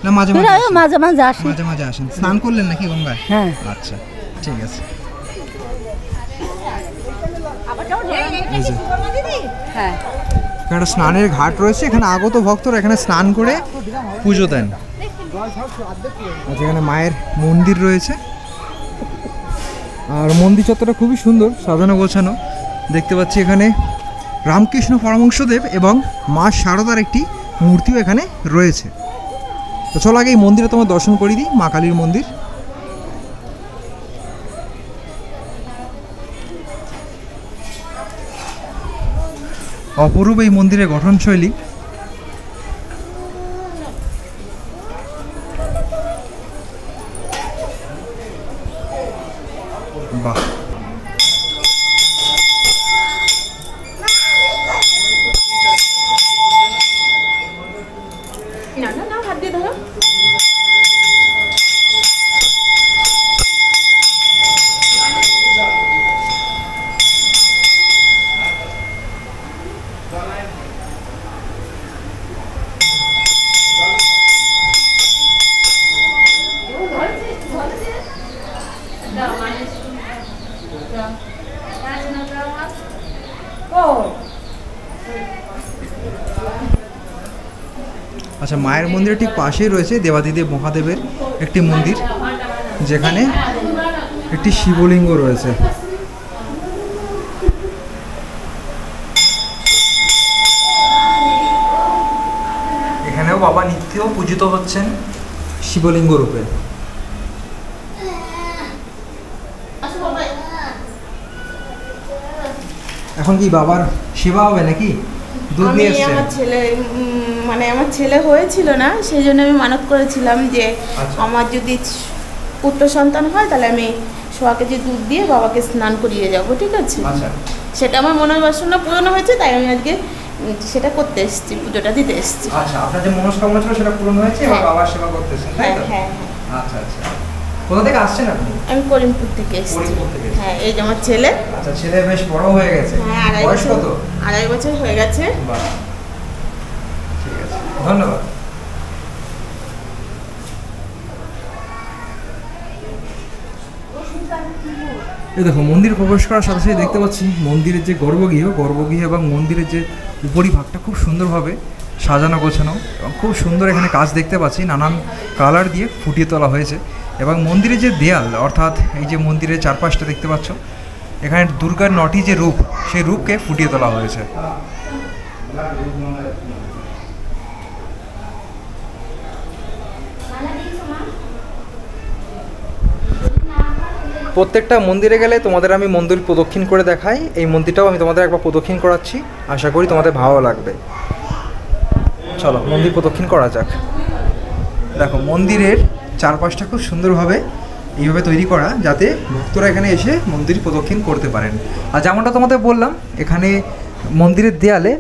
না মাঝে মাঝে আসি। মাঝে আসেন? স্নান করলেন নাকি গঙ্গায়? হ্যাঁ। আচ্ছা, ঠিক আছে। হ্যাঁ, এখানে স্নানের ঘাট রয়েছে, এখানে আগত ভক্তরা এখানে স্নান করে পুজো দেন। আচ্ছা, এখানে মায়ের মন্দির রয়েছে। আর মন্দির চত্বরটা খুবই সুন্দর সাজানো গোছানো। দেখতে পাচ্ছি এখানে রামকৃষ্ণ পরমহংসদেব এবং মা শারদার একটি মূর্তিও এখানে রয়েছে। তো চলো আগে এই মন্দিরে তোমার দর্শন করিয়ে দিই, মা কালীর মন্দির। অপরূপ এই মন্দিরের গঠনশৈলী। বাহ, না হাত দিয়ে ধরো। আচ্ছা, মায়ের মন্দিরের ঠিক পাশেই রয়েছে দেবাদিদেব মহাদেবের একটি মন্দির, যেখানে একটি শিবলিঙ্গ রয়েছে। এখানেও বাবা নিত্য পূজিত হচ্ছেন শিবলিঙ্গ রূপে। এখন কি বাবার সেবা হবে নাকি? দুধ নিয়ে এসেছেন? আমার ছেলে হয়েছিল না, সেই জন্য আমি মানত করেছিলাম যে আমার যদি পুত্র সন্তান হয় তাহলে আমি সোয়া কেজি দুধ দিয়ে বাবাকে স্নান করিয়ে যাব, ঠিক আছে? আচ্ছা, সেটা আমার মনের বাসনা পূরণ হয়েছে, তাই আমি আজকে সেটা করতে এসেছি, পুজোটা দিতে এসেছি। আচ্ছা, আপনার যে মনস্কামনা ছিল সেটা পূরণ হয়েছে, এবার বাবার সেবা করতেছেন, তাই তো? হ্যাঁ। আচ্ছা, কোথা থেকে আসছেন আপনি? আমি করিমপুর থেকে এসেছি। হ্যাঁ, এই যে আমার ছেলে। আচ্ছা, ছেলে বেশ বড় হয়ে গেছে। হ্যাঁ, বয়স কত? 2.5 বছর হয়ে গেছে। বাহ, ঠিক আছে, ধন্যবাদ। এই দেখো, মন্দির প্রবেশ করার সাথে সাথে দেখতে পাচ্ছি মন্দিরের যে গর্ভগৃহ এবং মন্দিরের যে উপরিভাগটা খুব সুন্দরভাবে সাজানো গোছানো এবং খুব সুন্দর এখানে কাজ দেখতে পাচ্ছি, নানান কালার দিয়ে ফুটিয়ে তোলা হয়েছে। এবং মন্দিরের যে দেয়াল, অর্থাৎ এই যে মন্দিরের চারপাশটা দেখতে পাচ্ছ, এখানে দুর্গার 9টি যে রূপ, সেই রূপকে ফুটিয়ে তোলা হয়েছে। প্রত্যেকটা মন্দিরে গেলে তোমাদের আমি মন্দির প্রদক্ষিণ করে দেখাই, এই মন্দিরটাও আমি তোমাদের একবার প্রদক্ষিণ করাচ্ছি, আশা করি তোমাদের ভালো লাগবে। চলো মন্দির প্রদক্ষিণ করা যাক। দেখো, মন্দিরের চারপাশটা খুব সুন্দরভাবে এইভাবে তৈরি করা, যাতে ভক্তরা এখানে এসে মন্দির প্রদক্ষিণ করতে পারেন। আর যেমনটা তোমাদের বললাম, এখানে মন্দিরের দেয়ালে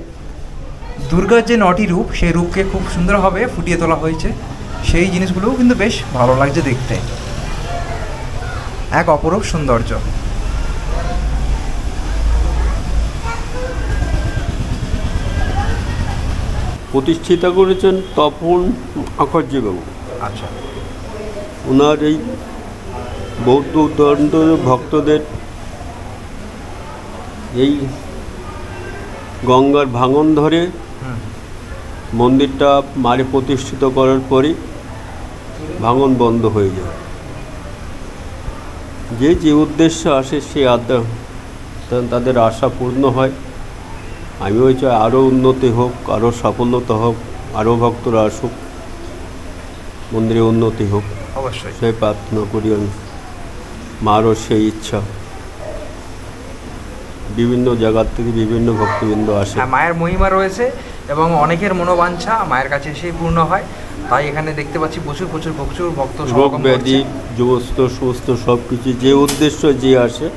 দুর্গার যে 9টি রূপ, সেই রূপকে খুব সুন্দরভাবে ফুটিয়ে তোলা হয়েছে। সেই জিনিসগুলোও কিন্তু বেশ ভালো লাগছে দেখতে, এক অপরূপ সৌন্দর্য। প্রতিষ্ঠিতা করেছেন তপন মুখার্জি বাবু। আচ্ছা, ওনার এই বৌদ্ধ উদ্দণ্ড ভক্তদের এই গঙ্গার ভাঙন ধরে মন্দিরটা মারে প্রতিষ্ঠিত করার পরই ভাঙন বন্ধ হয়ে যায়। যে উদ্দেশ্য আসে সে তাদের আশা পূর্ণ হয়। আমিও চাই আরও উন্নতি হোক, আরও সফলতা হোক, আরও ভক্তরা আসুক, মন্দিরে উন্নতি হোক, অবশ্যই সেই প্রার্থনা করি আমি। মারও সেই ইচ্ছা। বিভিন্ন জায়গার থেকে বিভিন্ন ভক্তবৃন্দ আসে। মায়ের মহিমা রয়েছে এবং অনেকের মনোবাঞ্ছা মায়ের কাছে এসেই পূর্ণ হয়। তাই এখানে দেখতে পাচ্ছি প্রচুর ভক্ত রোগ ব্যাধি সমস্ত সব কিছু যে উদ্দেশ্য যে আসে,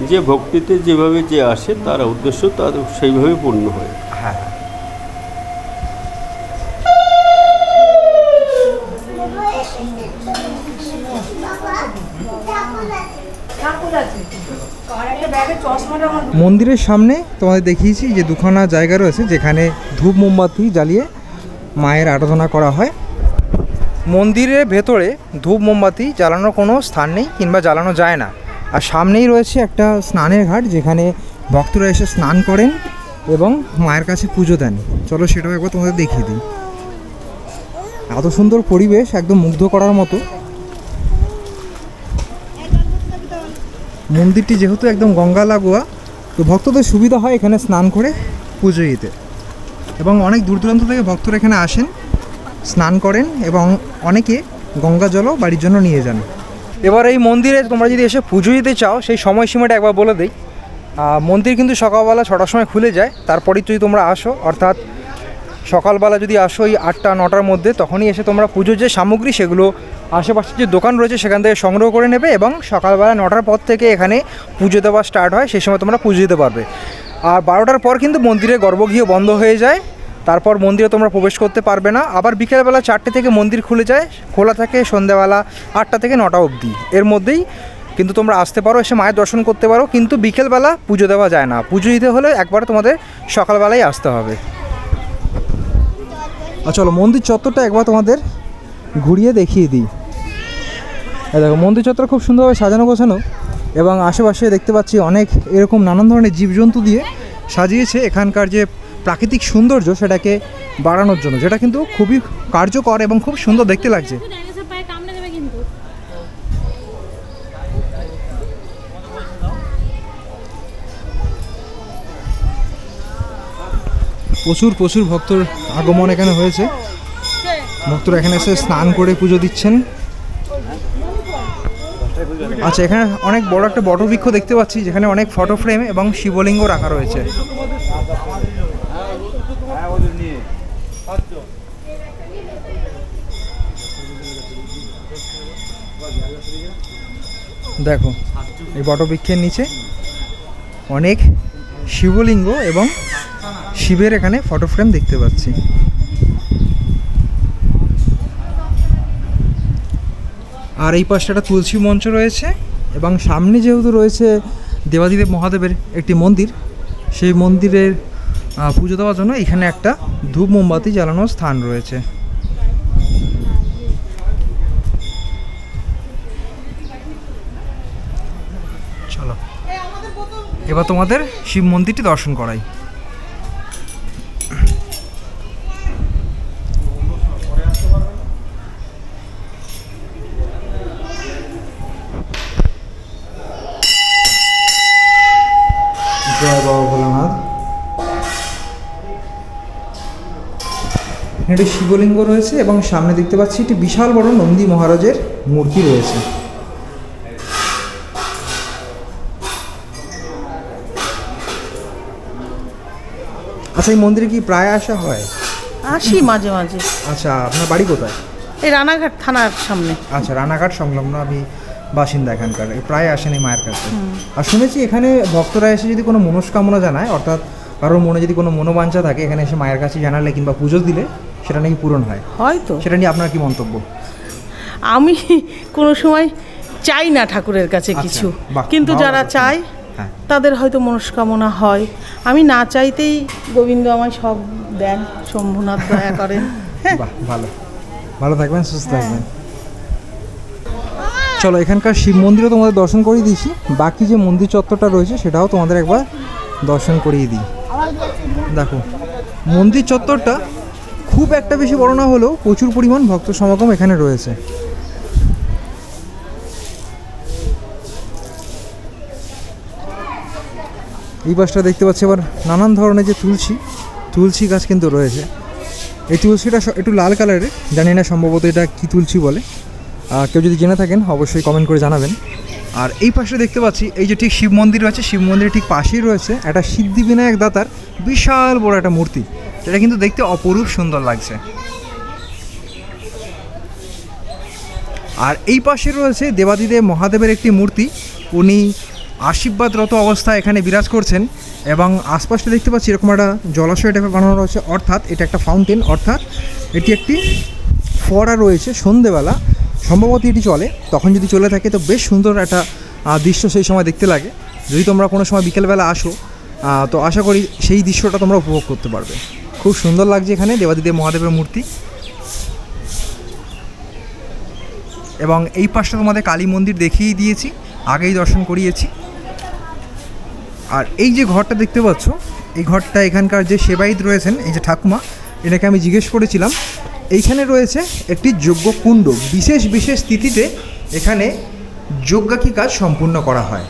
যে ভক্তিতে যেভাবে যে আসে তার উদ্দেশ্য তার সেইভাবে পূর্ণ হয়। হ্যাঁ, মন্দিরের সামনে তোমাদের দেখিয়েছি যে দুখানা জায়গা রয়েছে যেখানে ধূপ মোমবাতি জ্বালিয়ে মায়ের আরাধনা করা হয়। মন্দিরের ভেতরে ধূপ মোমবাতি জ্বালানোর কোনো স্থান নেই কিংবা জ্বালানো যায় না। আর সামনেই রয়েছে একটা স্নানের ঘাট যেখানে ভক্তরা এসে স্নান করেন এবং মায়ের কাছে পুজো দেন। চলো সেটাও একবার তোমাদের দেখিয়ে দিই। এত সুন্দর পরিবেশ, একদম মুগ্ধ করার মতো। মন্দিরটি যেহেতু একদম গঙ্গা লাগোয়া, তো ভক্তদের সুবিধা হয় এখানে স্নান করে পুজো দিতে। এবং অনেক দূর দূরান্ত থেকে ভক্তরা এখানে আসেন, স্নান করেন এবং অনেকে গঙ্গা জলও বাড়ির জন্য নিয়ে যান। এবার এই মন্দিরে তোমরা যদি এসে পুজো দিতে চাও সেই সময়সীমাটা একবার বলে দিই। মন্দির কিন্তু সকালবেলা 6টার সময় খুলে যায়। তারপরেই যদি তোমরা আসো, অর্থাৎ সকালবেলা যদি আসো এই 8টা 9টার মধ্যে, তখনই এসে তোমরা পুজোর যে সামগ্রী সেগুলো আশেপাশে যে দোকান রয়েছে সেখান থেকে সংগ্রহ করে নেবে এবং সকালবেলা 9টার পর থেকে এখানে পুজো দেওয়া স্টার্ট হয়। সেই সময় তোমরা পুজো দিতে পারবে। আর 12টার পর কিন্তু মন্দিরের গর্ভগৃহ বন্ধ হয়ে যায়। তারপর মন্দিরে তোমরা প্রবেশ করতে পারবে না। আবার বিকেলবেলা 4টে থেকে মন্দির খুলে যায়, খোলা থাকে সন্ধ্যাবেলা 8টা থেকে 9টা অবধি। এর মধ্যেই কিন্তু তোমরা আসতে পারো, এসে মায়ের দর্শন করতে পারো। কিন্তু বিকেলবেলা পুজো দেওয়া যায় না। পুজো দিতে হলে একবার তোমাদের সকালবেলাই আসতে হবে। চলো মন্দির চত্বরটা একবার তোমাদের ঘুরিয়ে দেখিয়ে দিই। দেখো মন্দির চত্বর খুব সুন্দরভাবে সাজানো গোছানো এবং আশেপাশে দেখতে পাচ্ছি অনেক এরকম নানান ধরনের জীবজন্তু দিয়ে সাজিয়েছে এখানকার যে প্রাকৃতিক সৌন্দর্য সেটাকে বাড়ানোর জন্য, যেটা কিন্তু খুবই কার্যকর এবং খুব সুন্দর দেখতে লাগছে। প্রচুর ভক্তর আগমন এখানে হয়েছে। ভক্তরা এখানে এসে স্নান করে পুজো দিচ্ছেন। আচ্ছা, এখানে অনেক বড় একটা বটবৃক্ষ দেখতে পাচ্ছি যেখানে অনেক ফটো ফ্রেম এবং শিবলিঙ্গ রাখা রয়েছে। দেখো এই বটবৃক্ষের নিচে অনেক শিবলিঙ্গ এবং শিবের এখানে ফটো ফ্রেম দেখতে পাচ্ছি। আর এই পাশে একটা তুলসী মঞ্চ রয়েছে এবং সামনে যেহেতু রয়েছে দেবাদিদেব মহাদেবের একটি মন্দির, সেই মন্দিরের পুজো দেওয়ার জন্য এখানে একটা ধূপ মোমবাতি জ্বালানোর স্থান রয়েছে। চলো এবার তোমাদের শিব মন্দিরটি দর্শন করাই। জয় বাবা ভোলানাথ। একটি শিবলিঙ্গ রয়েছে এবং সামনে দেখতে পাচ্ছি একটি বিশাল বড় নন্দী মহারাজের মূর্তি রয়েছে। আচ্ছা, এই মন্দিরে কি প্রায় আসা হয়? আসি মাঝে মাঝে। আচ্ছা, আপনার বাড়ি কোথায়? এই রানাঘাট থানার সামনে। আচ্ছা, রানাঘাট সংলগ্ন আমি বাসিন্দা এখানকার। প্রায় আসেন এই মায়ের কাছে। আর শুনেছি এখানে ভক্তরা এসে যদি কোনো মনস্কামনা জানায়, অর্থাৎ কারোর মনে যদি কোনো মনোবাঞ্ছা থাকে, এখানে এসে মায়ের কাছে জানালে কিংবা পুজো দিলে সেটা নাকি পূরণ হয়। হয়তো সেটা নিয়ে আপনার কি মন্তব্য? আমি কোনো সময় চাই না ঠাকুরের কাছে কিছু, কিন্তু যারা চায় তাদের হয়তো মনস্কামনা হয়। আমি না চাইতেই গোবিন্দ আমায় সব দেন, শম্ভুনাথ দয়া করেন। বাহ, ভালো ভালো থাকবেন, সুস্থ থাকবেন। চলো এখানকার শিব মন্দিরও তোমাদের দর্শন করিয়ে দিয়েছি, বাকি যে মন্দির চত্বরটা রয়েছে সেটাও তোমাদের একবার দর্শন করিয়ে দিই। দেখো মন্দির চত্বরটা খুব একটা বেশি বড় না হলেও প্রচুর পরিমাণ ভক্ত সমাগম এখানে রয়েছে। এই পাশটা দেখতে পাচ্ছি আবার নানান ধরনের যে তুলসী গাছ কিন্তু রয়েছে। এই তুলসীটা একটু লাল কালারের, জানি না সম্ভবত এটা কী তুলসী বলে, কেউ যদি জেনে থাকেন অবশ্যই কমেন্ট করে জানাবেন। আর এই পাশে দেখতে পাচ্ছি এই যে ঠিক শিব মন্দির রয়েছে, শিব মন্দিরের ঠিক পাশেই রয়েছে একটা সিদ্ধিবিনায়ক দাতার বিশাল বড় একটা মূর্তি, যেটা কিন্তু দেখতে অপরূপ সুন্দর লাগছে। আর এই পাশে রয়েছে দেবাদিদেব মহাদেবের একটি মূর্তি, উনি আশীর্বাদরত অবস্থায় এখানে বিরাজ করছেন। এবং আশপাশটা দেখতে পাচ্ছি এরকম একটা জলাশয় টাইপের বানানো রয়েছে, অর্থাৎ এটা একটা ফাউন্টেন, অর্থাৎ এটি একটি ফোয়ারা রয়েছে। সন্ধেবেলা সম্ভবত এটি চলে, তখন যদি চলে থাকে তো বেশ সুন্দর একটা দৃশ্য সেই সময় দেখতে লাগে। যদি তোমরা কোনো সময় বিকেলবেলা আসো তো আশা করি সেই দৃশ্যটা তোমরা উপভোগ করতে পারবে। খুব সুন্দর লাগছে এখানে দেবাদিদেব মহাদেবের মূর্তি। এবং এই পাশটা তোমাদের কালী মন্দির দেখিয়ে দিয়েছি, আগেই দর্শন করিয়েছি। আর এই যে ঘরটা দেখতে পাচ্ছ, এই ঘরটা এখানকার যে সেবায়িত রয়েছেন, এই যে ঠাকুমা, এটাকে আমি জিজ্ঞেস করেছিলাম। এইখানে রয়েছে একটি যজ্ঞকুণ্ড, বিশেষ বিশেষ তিথিতে এখানে যজ্ঞাকি কাজ সম্পূর্ণ করা হয়।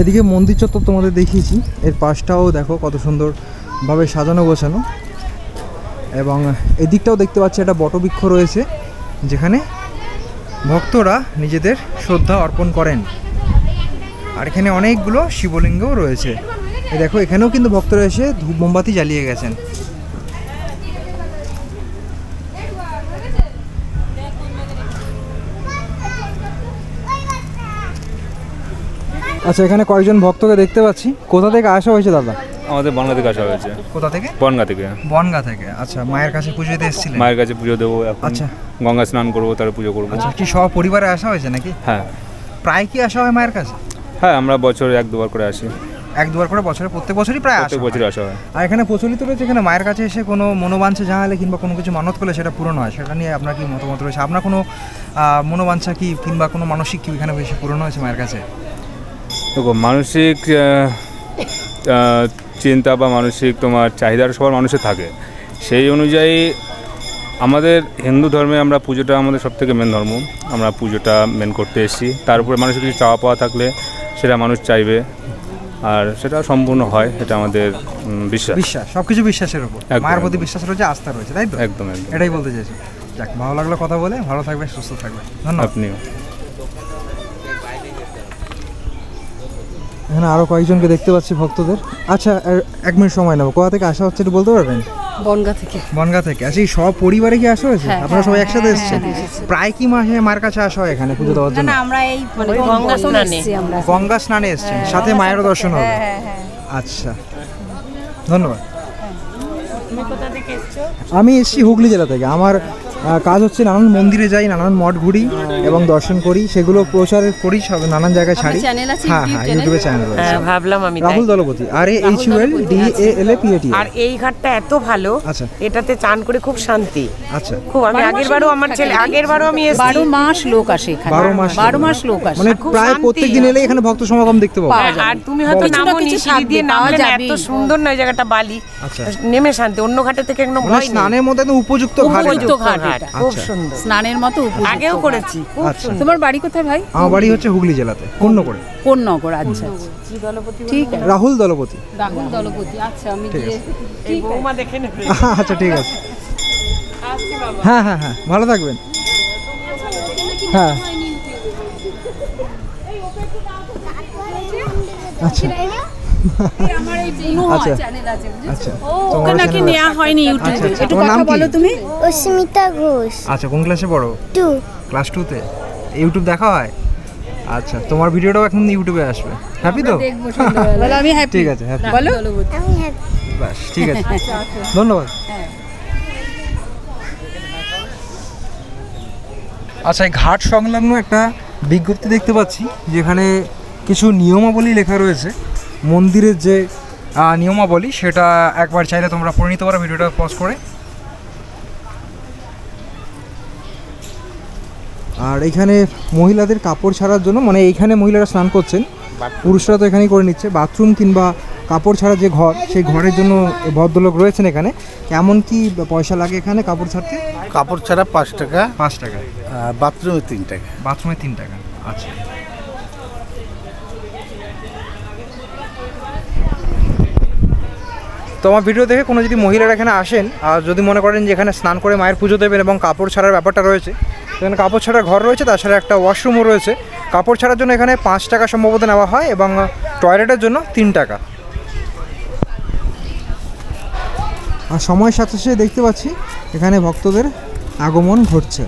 এদিকে মন্দির চত্বর তোমাদের দেখিয়েছি, এর পাশটাও দেখো কত সুন্দরভাবে সাজানো গোছানো। এবং এদিকটাও দেখতে পাচ্ছি একটা বটবৃক্ষ রয়েছে, যেখানে ভক্তরা নিজেদের শ্রদ্ধা অর্পণ করেন। আর এখানে অনেকগুলো শিবলিঙ্গও রয়েছে। এই দেখো এখানেও কিন্তু ভক্তরা এসে ধূপ মোমবাতি জ্বালিয়ে গেছেন। আচ্ছা, এখানে কয়েকজন ভক্তকে দেখতে পাচ্ছি। কোথা থেকে আসা হয়েছে দাদা? আমাদের বনগা থেকে আসা হয়েছে। কোথা থেকে? বনগা থেকে। বনগা থেকে, আচ্ছা। মায়ের কাছে পুজো দিতে এসেছিলেন? মায়ের কাছে পুজো দেবো এখন। আচ্ছা, গঙ্গা স্নান করবো, তারপর পুজো করবো। আচ্ছা, কি সব পরিবারে আসা হয়েছে নাকি? হ্যাঁ। প্রায় কি আসা হয় মায়ের কাছে? হ্যাঁ, আমরা বছরে 1-2 বার করে আসি। 1-2 বার করে বছরে? প্রত্যেক বছরই প্রায় প্রত্যেক বছরই আসা হয়। আর এখানে প্রচলিত রয়েছে এখানে মায়ের কাছে এসে কোনো মনোবাঞ্ছা জানালে কিংবা কোনো কিছু মানত করলে সেটা পূরণ হয়, সেটা নিয়ে আপনার কি মতামত রয়েছে? আপনার কোনো মনোবাঞ্ছা কি কিংবা কোনো মানসিক কি এখানে বেশি পূরণ হয়েছে মায়ের কাছে? দেখো, মানসিক চিন্তা বা মানসিক তোমার চাহিদা সবার মানুষের থাকে, সেই অনুযায়ী আমাদের হিন্দু ধর্মে আমরা পুজোটা আমাদের সবথেকে মেন ধর্ম, আমরা পুজোটা মেন করতে এসেছি। তার উপরে মানুষের কিছু চাওয়া পাওয়া থাকলে সেটা মানুষ চাইবে, আর সেটা সম্পূর্ণ হয়, এটা আমাদের বিশ্বাস। সব কিছু বিশ্বাসের উপর, মায়ের প্রতি বিশ্বাস রয়েছে, আস্থা রয়েছে, তাই তো? একদম একদম, এটাই বলতে চাইছি। যাক, ভালো লাগলো কথা বলে। ভালো থাকবে, সুস্থ থাকবে, ধন্যবাদ। আপনিও। এখানে আরও কয়েকজনকে দেখতে পাচ্ছি ভক্তদের। আচ্ছা, 1 মিনিট সময় নেবো। কোথা থেকে আসা হচ্ছে একটু বলতে পারবেন? বনগা থেকে। বনগা থেকে। আচ্ছা, এই সব পরিবারে কি আসা হয়েছে? আপনারা সবাই একসাথে এসেছেন? প্রায় কি মাসে মায়ের কাছে আসা হয় এখানে পুজো দেওয়ার জন্য? না, আমরা এই গঙ্গা স্নানে এসেছেন, সাথে মায়েরও দর্শন হবে। আচ্ছা, ধন্যবাদ। আমি এসেছি হুগলি জেলা থেকে। আমার কাজ হচ্ছে নানান মন্দিরে যাই, নানান মঠ ঘুরি এবং দর্শন করি, সেগুলো প্রচার করি, সব নানান জায়গায় ছাড়ি। হ্যাঁ হ্যাঁ, ইউটিউবে চ্যানেল রয়েছে। ভাবলাম আমি রাহুল দলপতি, RAHULDALAPAT। আর এই ঘাটটা এত ভালো, আচ্ছা, এটাতে চান করে খুব শান্তি। আচ্ছা, খুব। আমি আগেরবারও আমার ছেলে, আগেরবারও আমি 12 মাস লোক আসে এখানে। 12 মাস লোক আসে, মানে প্রায় প্রত্যেক দিন এলে এখানে ভক্ত সমাগম দেখতে পাবো। আর তুমি হয়তো নামোনি, সিঁড়ি দিয়ে নামলে এত সুন্দর নয় জায়গাটা, বালি, নেমে শান্তি। অন্য ঘাটে থেকে একদম ভয় নেই। স্নানের মধ্যে একদম উপযুক্ত ঘাট, খুব সুন্দর, স্নানের মতো উপযুক্ত। আগেও করেছি। তোমার বাড়ি কোথায় ভাই? আমার বাড়ি হচ্ছে হুগলি জেলাতে, কোন্নগরে। কোন্নগর, আচ্ছা। ঠিক আছে, রাহুল দলপতি। রাহুল দলপতি। আচ্ছা, আমি এই বৌমা দেখে নেবে। আচ্ছা, ঠিক আছে। হ্যাঁ হ্যাঁ হ্যাঁ, ভালো থাকবেন। হ্যাঁ, আচ্ছা আমার এই আচ্ছা চ্যানেল আছে, আচ্ছা, ওকে নাকি নেওয়া হয়নি ইউটিউবে। একটু কথা বলো তুমি। অস্মিতা ঘোষ। আচ্ছা, কোন ক্লাসে পড়ো? 2 ক্লাস 2-তে। ইউটিউব দেখা হয়? আচ্ছা, তোমার ভিডিওটাও এখন ইউটিউবে আসবে। হ্যাপি তো? বলো আমি হ্যাপি। ঠিক আছে, হ্যাপি। বলো আমি হ্যাপি। বাস, ঠিক আছে, ধন্যবাদ। আচ্ছা, এই ঘাট সংলগ্ন একটা বিজ্ঞপ্তি দেখতে পাচ্ছি, যেখানে কিছু নিয়মাবলী লেখা রয়েছে। মন্দিরের যে নিয়মাবলী, সেটা একবার চাইলে তোমরা পড়ে নিতে পারো ভিডিওটা পজ করে। আর এখানে মহিলাদের কাপড় ছাড়ার জন্য, মানে এইখানে মহিলারা স্নান করছেন, পুরুষরা তো এখানেই করে নিচ্ছে, বাথরুম কিংবা কাপড় ছাড়া যে ঘর, সেই ঘরের জন্য ভদ্রলোক রয়েছেন এখানে। কেমন কি পয়সা লাগে এখানে কাপড় ছাড়তে? কাপড় ছাড়া 5 টাকা। 5 টাকা। বাথরুমে 3 টাকা। বাথরুমে 3 টাকা। আচ্ছা। তো আমার ভিডিও দেখে কোনো যদি মহিলারা এখানে আসেন আর যদি মনে করেন যে এখানে স্নান করে মায়ের পুজো দেবেন এবং কাপড় ছাড়ার ব্যাপারটা রয়েছে, এখানে কাপড় ছাড়ার ঘর রয়েছে, তাছাড়া একটা ওয়াশরুমও রয়েছে। কাপড় ছাড়ার জন্য এখানে 5 টাকা সম্ভবত নেওয়া হয় এবং টয়লেটের জন্য 3 টাকা। আর সময়ের সাথে সাথে দেখতে পাচ্ছি এখানে ভক্তদের আগমন ঘটছে।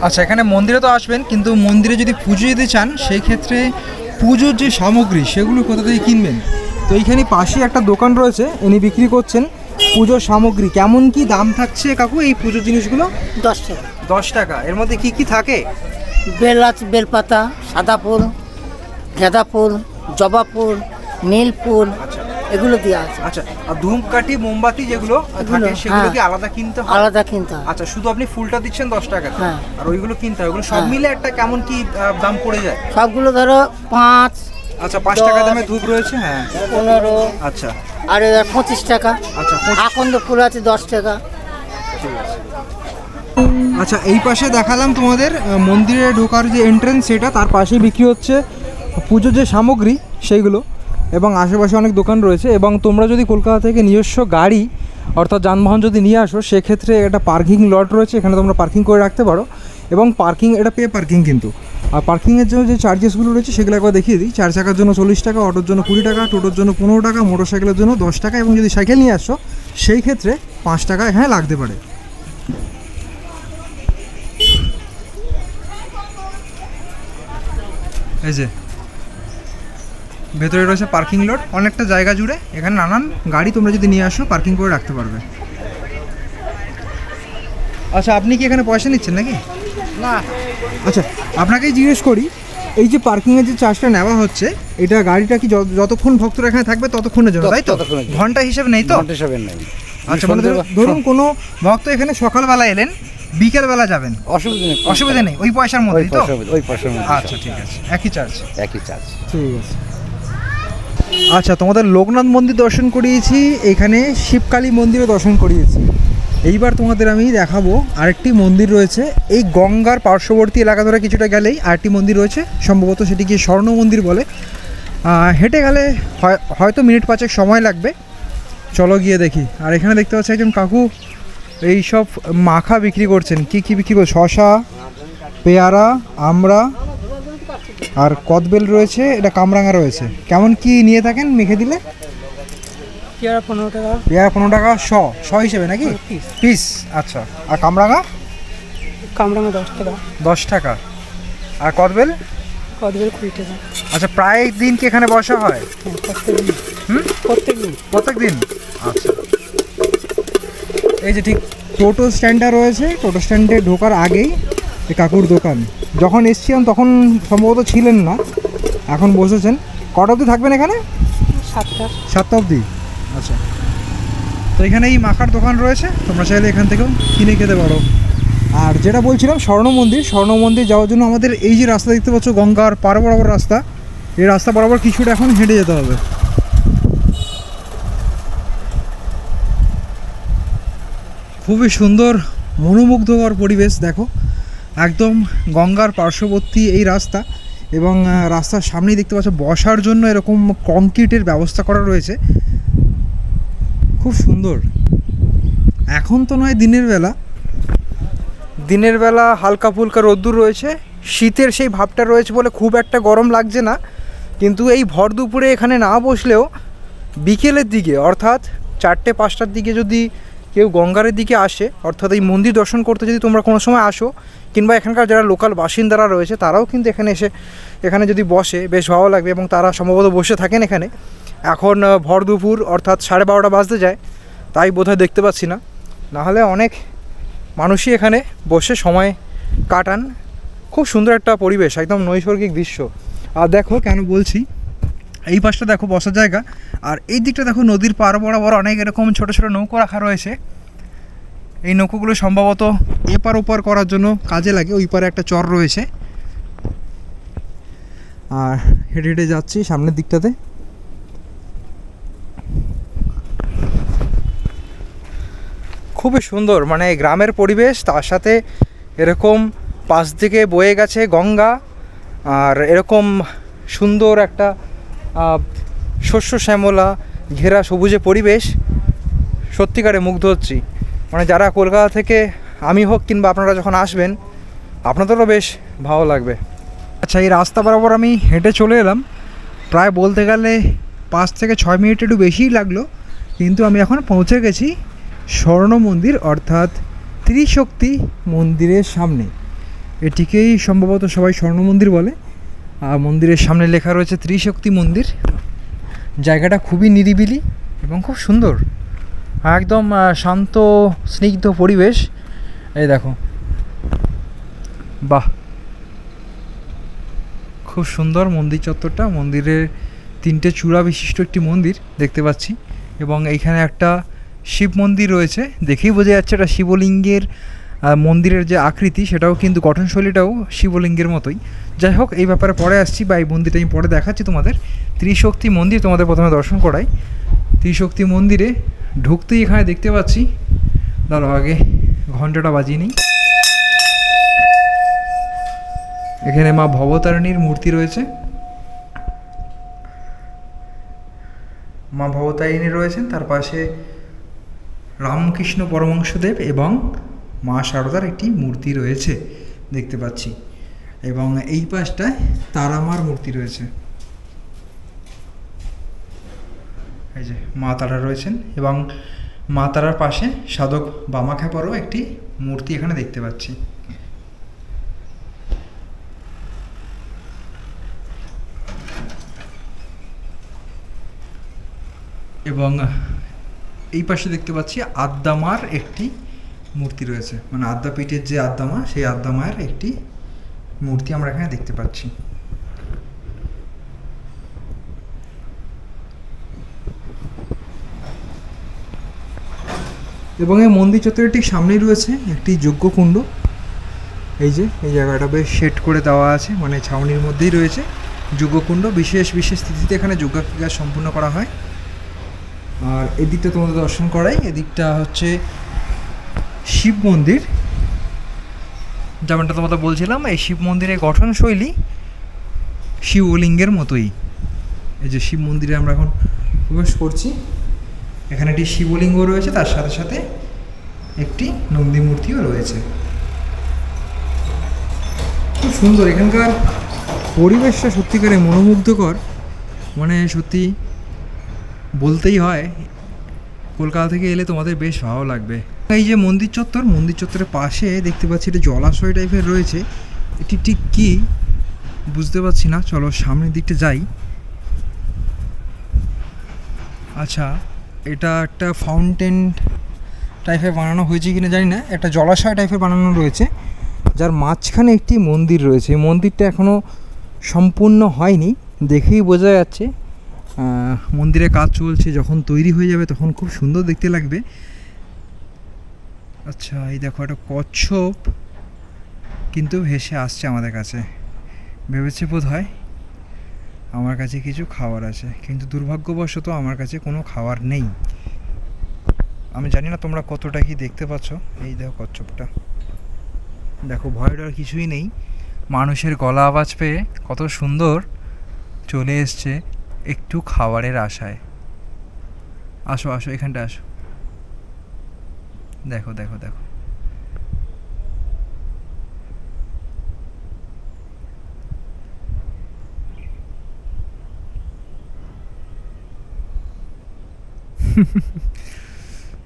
আচ্ছা, এখানে মন্দিরে তো আসবেন, কিন্তু মন্দিরে যদি পুজো দিতে চান সেই ক্ষেত্রে পুজোর যে সামগ্রী সেগুলো কোথা থেকে কিনবেন? তো এইখানে পাশে একটা দোকান রয়েছে, ইনি বিক্রি করছেন পুজোর সামগ্রী। কেমন কি দাম থাকছে কাকু এই পুজোর জিনিসগুলো? 10 টাকা। 10 টাকা। এর মধ্যে কি কি থাকে? বেল আছে, বেলপাতা, সাদা ফুল, গাঁদা ফুল, জবা ফুল, নীল ফুল, এগুলো দেওয়া আছে। আচ্ছা, আর ধূপকাঠি মোমবাতি যেগুলো থাকে সেগুলো কি আলাদা কিনতে হয়? আলাদা কিনতে হয়। আচ্ছা, শুধু আপনি ফুলটা দিচ্ছেন 10 টাকা, হ্যাঁ, আর ওইগুলো কিনতে হয়। ওগুলো সব মিলে একটা কেমন কি দাম পড়ে যায়? সবগুলো ধরো 5। আচ্ছা, 5 টাকা দামে ধূপ রয়েছে। হ্যাঁ, 15। আচ্ছা, আর 25 টাকা। আচ্ছা, আকন্দ ফুল আছে 10 টাকা। ঠিক আছে। আচ্ছা, এই পাশে দেখালাম তোমাদের মন্দিরে ঢোকার যে এন্ট্রেন্স, সেটা তার পাশেই বিক্রি হচ্ছে পুজোর যে সামগ্রী সেইগুলো, এবং আশেপাশে অনেক দোকান রয়েছে। এবং তোমরা যদি কলকাতা থেকে নিজস্ব গাড়ি অর্থাৎ যানবাহন যদি নিয়ে আসো, সেক্ষেত্রে একটা পার্কিং লট রয়েছে, এখানে তোমরা পার্কিং করে রাখতে পারো। এবং পার্কিং, এটা পে পার্কিং কিন্তু। আর পার্কিংয়ের জন্য যে চার্জেসগুলো রয়েছে সেগুলো একবার দেখিয়ে দিই। 4 চাকার জন্য 40 টাকা, অটোর জন্য 20 টাকা, টোটোর জন্য 15 টাকা, মোটর সাইকেলের জন্য 10 টাকা, এবং যদি সাইকেল নিয়ে আসো সেই ক্ষেত্রে 5 টাকা এখানে লাগতে পারে। এই যে ভেতরে রয়েছে পার্কিং লট, অনেকটা জায়গা জুড়ে। এখানে নানান গাড়ি তোমরা যদি নিয়ে আসো পার্কিং করে রাখতে পারবে। আচ্ছা, আপনি কি এখানে পয়সা নিচ্ছেন নাকি? না। আচ্ছা, আপনাকেই জিজ্ঞেস করি, এই যে পার্কিংয়ের যে চার্জটা নেওয়া হচ্ছে, এটা গাড়িটা কি যতক্ষণ ভক্তরা এখানে থাকবে ততক্ষণের জন্য, তাই তো? ঘন্টা হিসেবে নেই তো? ঘন্টা হিসেবে নেই। আচ্ছা, মানে ধরুন কোনো ভক্ত এখানে সকালবেলা এলেন, বিকেলবেলা যাবেন, অসুবিধা নেই, ওই পয়সার মধ্যেই তো? ওই পয়সার মধ্যে। আচ্ছা, ঠিক আছে, একই চার্জ। একই চার্জ। ঠিক আছে। আচ্ছা, তোমাদের লোকনাথ মন্দির দর্শন করিয়েছি, এখানে শিবকালী মন্দিরও দর্শন করিয়েছি। এইবার তোমাদের আমি দেখাবো আরেকটি মন্দির রয়েছে এই গঙ্গার পার্শ্ববর্তী এলাকা ধরে কিছুটা গেলেই আরেকটি মন্দির রয়েছে, সম্ভবত সেটিকে স্বর্ণ মন্দির বলে। হেঁটে গেলে হয়তো মিনিট 5 সময় লাগবে। চলো গিয়ে দেখি। আর এখানে দেখতে পাচ্ছি একজন কাকু এই সব মাখা বিক্রি করছেন। কি কি বিক্রি করছে? শশা, পেয়ারা, আমড়া আর কদবেল রয়েছে, এটা কামরাঙা রয়েছে। কেমন কি নিয়ে থাকেন মেখে দিলে? পেয়ারা 15 টাকা। পেয়ারা 15 টাকা শ হিসেবে নাকি? পিস। আচ্ছা, আর কামরাঙা? কামরাঙা 10 টাকা। 10 টাকা। আর কদবেল? কদবেল 20 টাকা। আচ্ছা, প্রায় দিন কি এখানে বসা হয়? প্রত্যেক দিন। আচ্ছা, এই যে ঠিক টোটো স্ট্যান্ডটা রয়েছে, টোটো স্ট্যান্ডে ঢোকার আগেই এই কাকুর দোকান। যখন এসছিলাম তখন সম্ভবত ছিলেন না, এখন বসেছেন। কটা অবধি থাকবেন এখানে? 7টা অবধি। আচ্ছা, তো এখানে এই মাখার দোকান রয়েছে, তোমরা চাইলে এখান থেকেও কিনে খেতে পারো। আর যেটা বলছিলাম, স্বর্ণ মন্দির যাওয়ার জন্য আমাদের এই যে রাস্তা দেখতে পাচ্ছ, গঙ্গার পার বরাবর রাস্তা, এই রাস্তা বরাবর কিছুটা এখন হেঁটে যেতে হবে। খুবই সুন্দর মনোমুগ্ধকর পরিবেশ। দেখো, একদম গঙ্গার পার্শ্ববর্তী এই রাস্তা, এবং রাস্তার সামনেই দেখতে পাচ্ছ বসার জন্য এরকম কংক্রিটের ব্যবস্থা করা রয়েছে, খুব সুন্দর। এখন তো নয়, দিনের বেলা হালকা ফুলকা রোদ্দুর রয়েছে, শীতের সেই ভাবটা রয়েছে বলে খুব একটা গরম লাগছে না। কিন্তু এই ভর দুপুরে এখানে না বসলেও বিকেলের দিকে অর্থাৎ 4টে-5টার দিকে যদি কেউ গঙ্গারের দিকে আসে, অর্থাৎ এই মন্দির দর্শন করতে যদি তোমরা কোনো সময় আসো, কিংবা এখানকার যারা লোকাল বাসিন্দারা রয়েছে তারাও কিন্তু এখানে এসে এখানে যদি বসে বেশ ভালো লাগবে। এবং তারা সম্ভবত বসে থাকেন এখানে। এখন ভর দুপুর অর্থাৎ 12:30 বাজতে যায়, তাই বোধহয় দেখতে পাচ্ছি না, নাহলে অনেক মানুষই এখানে বসে সময় কাটান। খুব সুন্দর একটা পরিবেশ, একদম নৈসর্গিক দৃশ্য। আর দেখো কেন বলছি, এই পাশটা দেখো বসার জায়গা, আর এই দিকটা দেখো নদীর পার বরাবর অনেক এরকম ছোট ছোট নৌকো রাখা রয়েছে। এই নৌকোগুলো সম্ভবত এপার ওপার করার জন্য কাজে লাগে। ওই পারে একটা চর রয়েছে। আর হেঁটে হেঁটে যাচ্ছি সামনের দিকটাতে। খুবই সুন্দর, মানে গ্রামের পরিবেশ, তার সাথে এরকম পাশ দিকে বয়ে গেছে গঙ্গা, আর এরকম সুন্দর একটা শস্য শ্যামলা ঘেরা সবুজে পরিবেশ। সত্যিকারে মুগ্ধ হচ্ছি। মানে যারা কলকাতা থেকে আমি হোক কিংবা আপনারা যখন আসবেন আপনাদেরও বেশ ভালো লাগবে। আচ্ছা, এই রাস্তা বরাবর আমি হেঁটে চলে এলাম। প্রায় বলতে গেলে 5 থেকে 6 মিনিট একটু বেশিই লাগলো, কিন্তু আমি এখন পৌঁছে গেছি স্বর্ণ মন্দির অর্থাৎ ত্রিশক্তি মন্দিরের সামনে। এটিকেই সম্ভবত সবাই স্বর্ণ মন্দির বলে। আর মন্দিরের সামনে লেখা রয়েছে ত্রিশক্তি মন্দির। জায়গাটা খুবই নিরিবিলি এবং খুব সুন্দর, একদম শান্ত স্নিগ্ধ পরিবেশ। এই দেখো, বাহ, খুব সুন্দর মন্দির চত্বরটা। মন্দিরের 3টে চূড়া বিশিষ্ট একটি মন্দির দেখতে পাচ্ছি, এবং এইখানে একটা শিব মন্দির রয়েছে। দেখেই বোঝা যাচ্ছে এটা শিবলিঙ্গের মন্দিরের যে আকৃতি সেটাও কিন্তু গঠনশৈলীটাও শিবলিঙ্গের মতোই। যাই হোক, এই ব্যাপারে পরে আসছি, বা এই মন্দিরটা আমি পরে দেখাচ্ছি তোমাদের। ত্রিশক্তি মন্দির তোমাদের প্রথমে দর্শন করাই। ত্রিশক্তি মন্দিরে ঢুকতেই এখানে দেখতে পাচ্ছি, দাঁড়াও আগে ঘন্টাটা বাজিয়ে নিই। এখানে মা ভবতারিণীর মূর্তি রয়েছে। মা ভবতারিণী রয়েছেন, তার পাশে রামকৃষ্ণ পরমহংসদেব এবং মা শারদার একটি মূর্তি রয়েছে দেখতে পাচ্ছি, এবং এই পাশটায় তারামার মূর্তি রয়েছে। এই যে মা তারা রয়েছেন, এবং মা তারার পাশে সাধক বামাখ্যাপারও একটি মূর্তি এখানে দেখতে পাচ্ছি। এবং এই পাশে দেখতে পাচ্ছি আদ্যামার একটি মূর্তি রয়েছে, মানে আদ্যাপীঠের যে আদ্যামা, সেই আদ্যামায়ের একটি মূর্তি আমরা এখানে দেখতে পাচ্ছি। এবং এই মন্দির চত্বরের ঠিক সামনেই রয়েছে একটি যজ্ঞকুণ্ড। এই যে এই জায়গাটা বেশ সেট করে দেওয়া আছে, মানে ছাউনির মধ্যেই রয়েছে যজ্ঞকুণ্ড। বিশেষ বিশেষ তিথিতে এখানে যজ্ঞক্রিয়া সম্পূর্ণ করা হয়। আর এদিকটা তোমাদের দর্শন করাই। এদিকটা হচ্ছে শিব মন্দির। যেমনটা তোমাদের বলছিলাম, এই শিব মন্দিরের গঠনশৈলী শিবলিঙ্গের মতোই। এই যে শিব মন্দিরে আমরা এখন প্রবেশ করছি। এখানে একটি শিবলিঙ্গ রয়েছে, তার সাথে সাথে একটি নন্দী মূর্তিও রয়েছে। খুব সুন্দর এখানকার পরিবেশটা, সত্যিকারে মনোমুগ্ধকর। মানে সত্যি বলতেই হয়, কলকাতা থেকে এলে তোমাদের বেশ ভালো লাগবে। এই যে মন্দির চত্বর, মন্দির চত্বরের পাশে দেখতে পাচ্ছি এটা জলাশয় টাইপের রয়েছে। এটি ঠিক কী বুঝতে পারছি না, চলো সামনের দিকটা যাই। আচ্ছা, এটা একটা ফাউন্টেন টাইপের বানানো হয়েছে কিনা জানি না, একটা জলাশয় টাইপের বানানো রয়েছে, যার মাঝখানে একটি মন্দির রয়েছে। এই মন্দিরটা এখনও সম্পূর্ণ হয়নি, দেখেই বোঝা যাচ্ছে মন্দিরে কাজ চলছে। যখন তৈরি হয়ে যাবে তখন খুব সুন্দর দেখতে লাগবে। আচ্ছা, এই দেখো একটা কচ্ছপ কিন্তু ভেসে আসছে আমাদের কাছে। ভেবেছে বোধ হয় আমার কাছে কিছু খাবার আছে, কিন্তু দুর্ভাগ্যবশত আমার কাছে কোনো খাবার নেই। আমি জানি না তোমরা কতটা কি দেখতে পাচ্ছ। এই দেখো কচ্ছপটা, দেখো ভয়ের আর কিছুই নেই। মানুষের গলা আওয়াজ পেয়ে কত সুন্দর চলে এসছে একটু খাবারের আশায়। আসো আসো, এখানটা আসো, দেখো দেখো দেখো।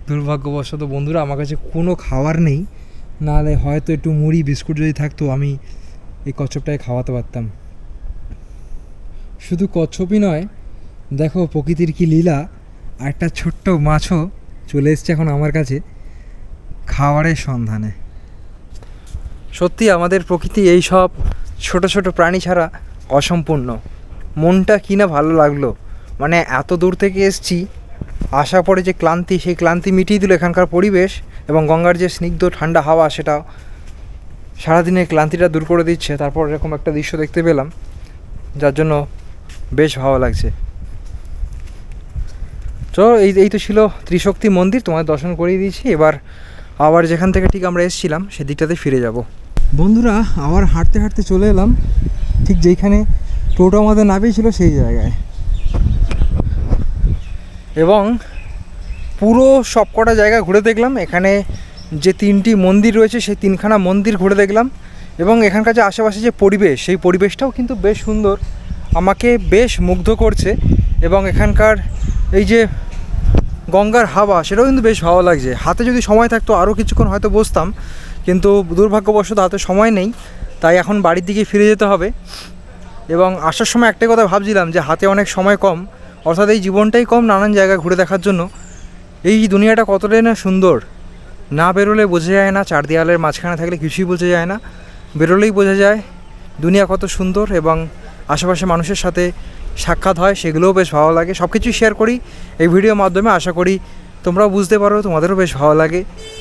দুর্ভাগ্যবশত বন্ধুরা আমার কাছে কোনো খাবার নেই, নাহলে হয়তো একটু মুড়ি বিস্কুট যদি থাকতো আমি এই কচ্ছপটাকে খাওয়াতে পারতাম। শুধু কচ্ছপই নয়, দেখো প্রকৃতির কি লীলা, আর একটা ছোট্ট মাছও চলে এসছে এখন আমার কাছে খাবারের সন্ধানে। সত্যি আমাদের প্রকৃতি এই সব ছোট ছোট প্রাণী ছাড়া অসম্পূর্ণ। মনটা কি না ভালো লাগলো, মানে এত দূর থেকে এসছি, আসার পরে যে ক্লান্তি, সেই ক্লান্তি মিটিয়ে দিল এখানকার পরিবেশ এবং গঙ্গার যে স্নিগ্ধ ঠান্ডা হাওয়া সেটা সারাদিনের ক্লান্তিটা দূর করে দিচ্ছে। তারপর এরকম একটা দৃশ্য দেখতে পেলাম, যার জন্য বেশ ভালো লাগছে। চলো এই তো ছিল ত্রিশক্তি মন্দির, তোমাদের দর্শন করিয়ে দিয়েছি। এবার আবার যেখান থেকে ঠিক আমরা এসেছিলাম সেদিকটাতে ফিরে যাব। বন্ধুরা, আবার হাঁটতে হাঁটতে চলে এলাম ঠিক যেইখানে টোটো আমাদের নামিয়েছিল সেই জায়গায়, এবং পুরো সবকটা জায়গা ঘুরে দেখলাম। এখানে যে 3টি মন্দির রয়েছে সেই 3খানা মন্দির ঘুরে দেখলাম, এবং এখানকার যে আশেপাশে যে পরিবেশ সেই পরিবেশটাও কিন্তু বেশ সুন্দর, আমাকে বেশ মুগ্ধ করছে। এবং এখানকার এই যে গঙ্গার হাওয়া সেটাও কিন্তু বেশ ভালো লাগছে। হাতে যদি সময় থাকতো আরও কিছুক্ষণ হয়তো বসতাম, কিন্তু দুর্ভাগ্যবশত হাতে সময় নেই, তাই এখন বাড়ির দিকে ফিরে যেতে হবে। এবং আসার সময় একটাই কথা ভাবছিলাম যে হাতে অনেক সময় কম, অর্থাৎ এই জীবনটাই কম নানান জায়গায় ঘুরে দেখার জন্য। এই দুনিয়াটা কতটাই না সুন্দর, না বেরোলে বোঝা যায় না, চার দেয়ালের মাঝখানে থাকলে কিছুই বোঝা যায় না, বেরোলেই বোঝা যায় দুনিয়া কত সুন্দর। এবং আশেপাশে মানুষের সাথে সাক্ষাৎ হয়, সেগুলোও বেশ ভালো লাগে। সব কিছুই শেয়ার করি এই ভিডিওর মাধ্যমে, আশা করি তোমরাও বুঝতে পারো, তোমাদেরও বেশ ভালো লাগে।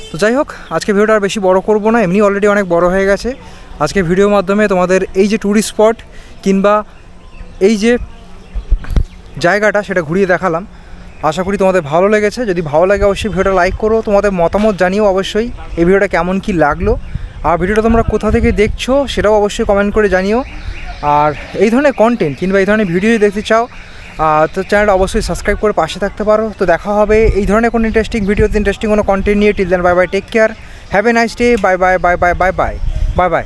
তো যাই হোক, আজকে ভিডিওটা আর বেশি বড় করব না, এমনি অলরেডি অনেক বড় হয়ে গেছে। আজকে ভিডিওর মাধ্যমে তোমাদের এই যে ট্যুরিস্ট স্পট কিংবা এই যে জায়গাটা সেটা ঘুরিয়ে দেখালাম। আশা করি তোমাদের ভালো লেগেছে। যদি ভালো লাগে অবশ্যই ভিডিওটা লাইক করো, তোমাদের মতামত জানিও অবশ্যই এই ভিডিওটা কেমন কি লাগলো, আর ভিডিওটা তোমরা কোথা থেকে দেখছো সেটাও অবশ্যই কমেন্ট করে জানিও। আর এই ধরনের কন্টেন্ট কিংবা এই ধরনের ভিডিও দেখতে চাও তো চ্যানেলটা অবশ্যই সাবস্ক্রাইব করে পাশে থাকতে পারো। তো দেখা হবে এই ধরনের কোনো ইন্টারেস্টিং ভিডিওতে, ইন্টারেস্টিং কোনো কন্টেন্ট নিয়ে। Till then bye bye, take care, have a nice day, bye bye bye bye bye bye bye by.